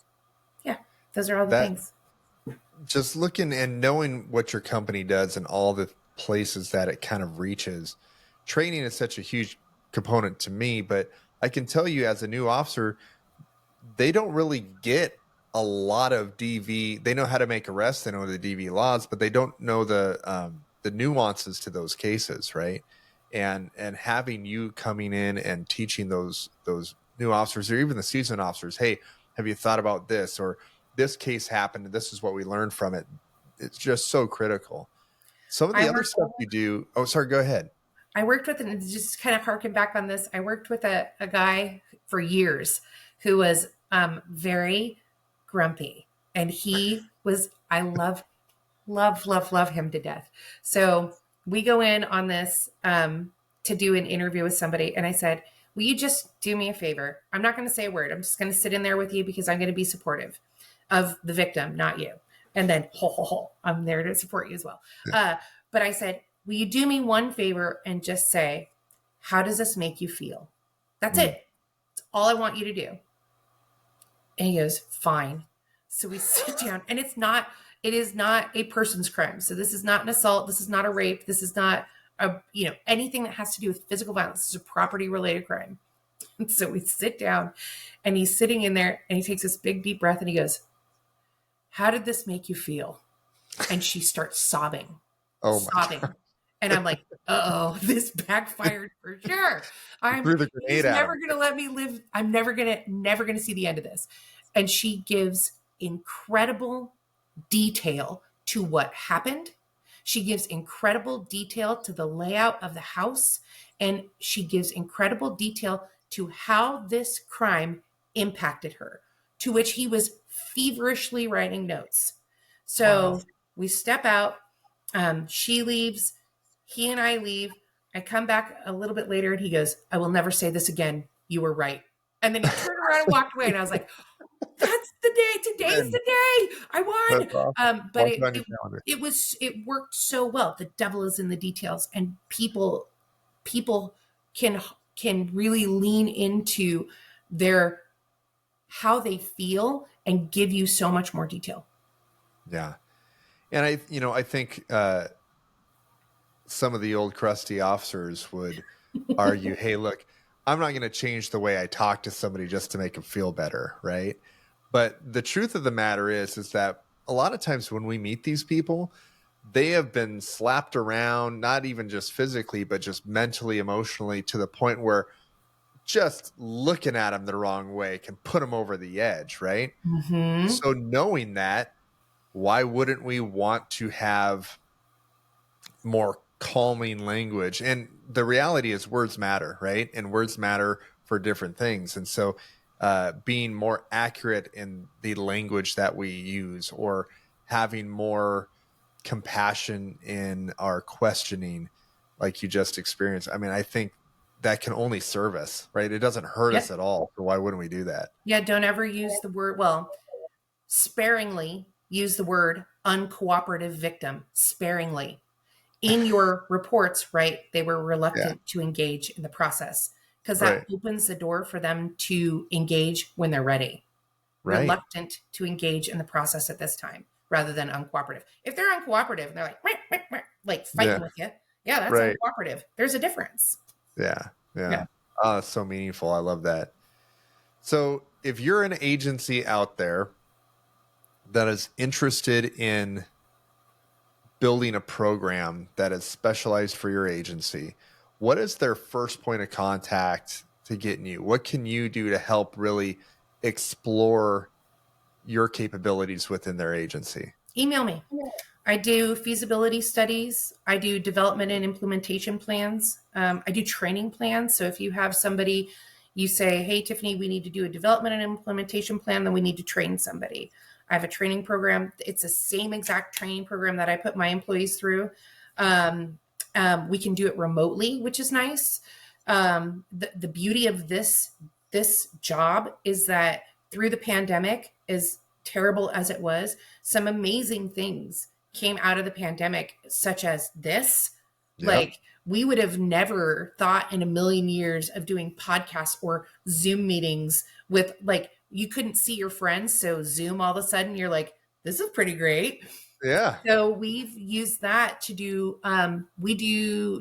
yeah, those are all the That things. just looking and knowing what your company does and all the places that it kind of reaches, training is such a huge component to me. But I can tell you, as a new officer, they don't really get a lot of DV. They know how to make arrests, they know the DV laws, but they don't know the nuances to those cases, right? And having you coming in and teaching those new officers, or even the seasoned officers, hey, have you thought about this? Or this case happened and this is what we learned from it. It's just so critical. Some of I the other work stuff you do. Oh, sorry, go ahead. I worked with, and just kind of harken back on this, I worked with a guy for years who was very grumpy. And he was, I love him to death. So we go in on this to do an interview with somebody. And I said, will you just do me a favor? I'm not going to say a word. I'm just going to sit in there with you because I'm going to be supportive of the victim, not you. And then, I'm there to support you as well. But I said, will you do me one favor and just say, how does this make you feel? That's Mm. it. That's all I want you to do. And he goes, fine. So we sit down, and it is not a person's crime. So this is not an assault. This is not a rape. This is not anything that has to do with physical violence. This is a property related crime. And so we sit down, and he's sitting in there, and he takes this big deep breath, and he goes, how did this make you feel? And she starts sobbing. Oh my God. And I'm like, oh, this backfired for sure. Threw the He's grenade at never him. gonna let me live. I'm never gonna see the end of this. And she gives incredible detail to what happened. She gives incredible detail to the layout of the house. And she gives incredible detail to how this crime impacted her, to which he was feverishly writing notes. So Wow. we step out. She leaves. He and I leave. I come back a little bit later, and he goes, I will never say this again. You were right. And then he turned around and walked away. And I was like, that's the day. Today's the day. I won. That's awesome. But Mark it on your calendar. it worked so well. The devil is in the details, and people can really lean into their how they feel and give you so much more detail. Yeah. And I think some of the old crusty officers would argue, hey, look, I'm not going to change the way I talk to somebody just to make them feel better, right? But the truth of the matter is that a lot of times when we meet these people, they have been slapped around, not even just physically, but just mentally, emotionally, to the point where just looking at them the wrong way can put them over the edge, right? Mm-hmm. So knowing that, why wouldn't we want to have more calming language? And the reality is words matter, right? And words matter for different things. And so being more accurate in the language that we use, or having more compassion in our questioning, like you just experienced, I mean, I think that can only serve us, right? It doesn't hurt us Yep. at all. So why wouldn't we do that? Yeah. Don't ever use the word, well, sparingly use the word uncooperative victim, sparingly. In your reports, right, they were Yeah. reluctant to engage in the process because that Right. opens the door for them to engage when they're ready. Right. Reluctant to engage in the process at this time rather than uncooperative. If they're uncooperative and they're like, "Meh, meh, meh," like Yeah. fighting with you, yeah, that's Right. uncooperative. There's a difference. Yeah. Yeah. Yeah. Oh, it's so meaningful. I love that. So if you're an agency out there that is interested in building a program that is specialized for your agency, what is their first point of contact to getting you? What can you do to help really explore your capabilities within their agency? Email me. I do feasibility studies. I do development and implementation plans. I do training plans. So if you have somebody, you say, hey, Tiffany, we need to do a development and implementation plan, then we need to train somebody. I have a training program. It's the same exact training program that I put my employees through. We can do it remotely, which is nice. The beauty of this job is that through the pandemic, as terrible as it was, some amazing things came out of the pandemic, such as this. Yep. Like, we would have never thought in a million years of doing podcasts or Zoom meetings with, like, you couldn't see your friends. So Zoom, all of a sudden, you're like, this is pretty great. Yeah. So we've used that to do,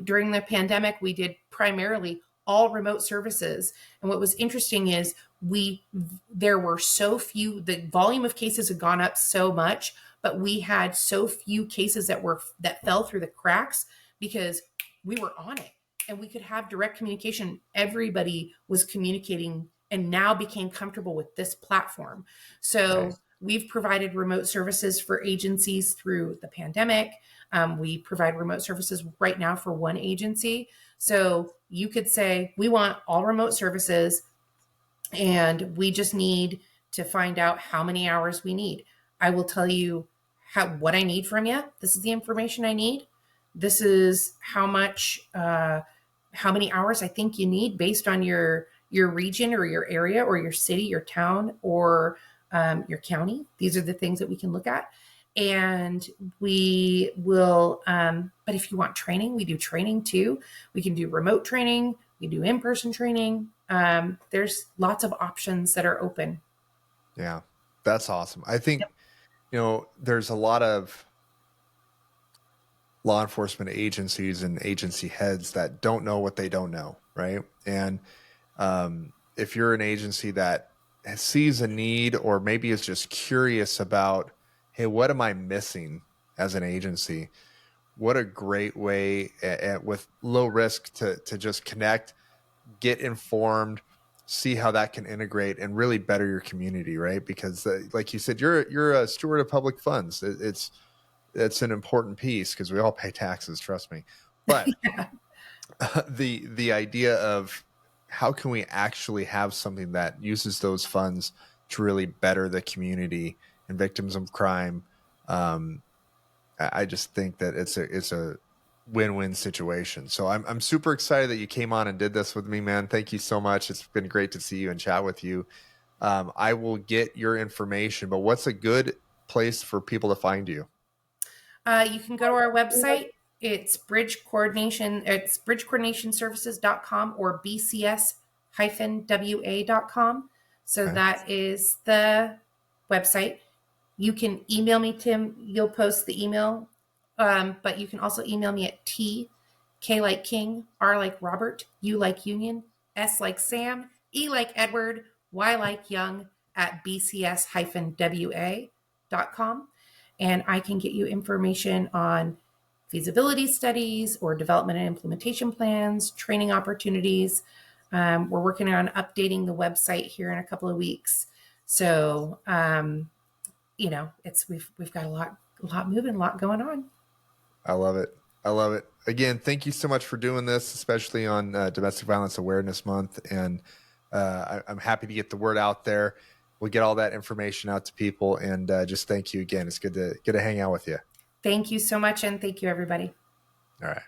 during the pandemic, we did primarily all remote services. And what was interesting is there were so few, the volume of cases had gone up so much, but we had so few cases that fell through the cracks because we were on it and we could have direct communication. Everybody was communicating and now became comfortable with this platform. So Nice. we've provided remote services for agencies through the pandemic. We provide remote services right now for one agency. So you could say, we want all remote services and we just need to find out how many hours we need. I will tell you what I need from you. This is the information I need. This is how many hours I think you need based on your region or your area or your city, your town, or your county. These are the things that we can look at. And we will, but if you want training, we do training too. We can do remote training, we do in-person training. There's lots of options that are open. Yeah. That's awesome. I think, Yep. there's a lot of law enforcement agencies and agency heads that don't know what they don't know, right? And if you're an agency that sees a need or maybe is just curious about, hey, what am I missing as an agency? What a great way with low risk to just connect, get informed, see how that can integrate and really better your community, right? Because like you said, you're a steward of public funds. It's an important piece because we all pay taxes, trust me. But Yeah. the idea of how can we actually have something that uses those funds to really better the community and victims of crime, I just think that it's a win-win situation. So I'm super excited that you came on and did this with me, man. Thank you so much. It's been great to see you and chat with you. I will get your information, but what's a good place for people to find you? You can go to our website. It's bridgecoordinationservices.com or bcs-wa.com. So Okay. that is the website. You can email me, Tim. You'll post the email. But you can also email me at K like King, R like Robert, U like Union, S like Sam, E like Edward, Y like Young at bcs-wa.com. And I can get you information on feasibility studies or development and implementation plans, training opportunities. We're working on updating the website here in a couple of weeks. So, we've got a lot moving, a lot going on. I love it. I love it. Again, thank you so much for doing this, especially on Domestic Violence Awareness Month. And I'm happy to get the word out there. We'll get all that information out to people. And just thank you again. It's good to hang out with you. Thank you so much. And thank you, everybody. All right.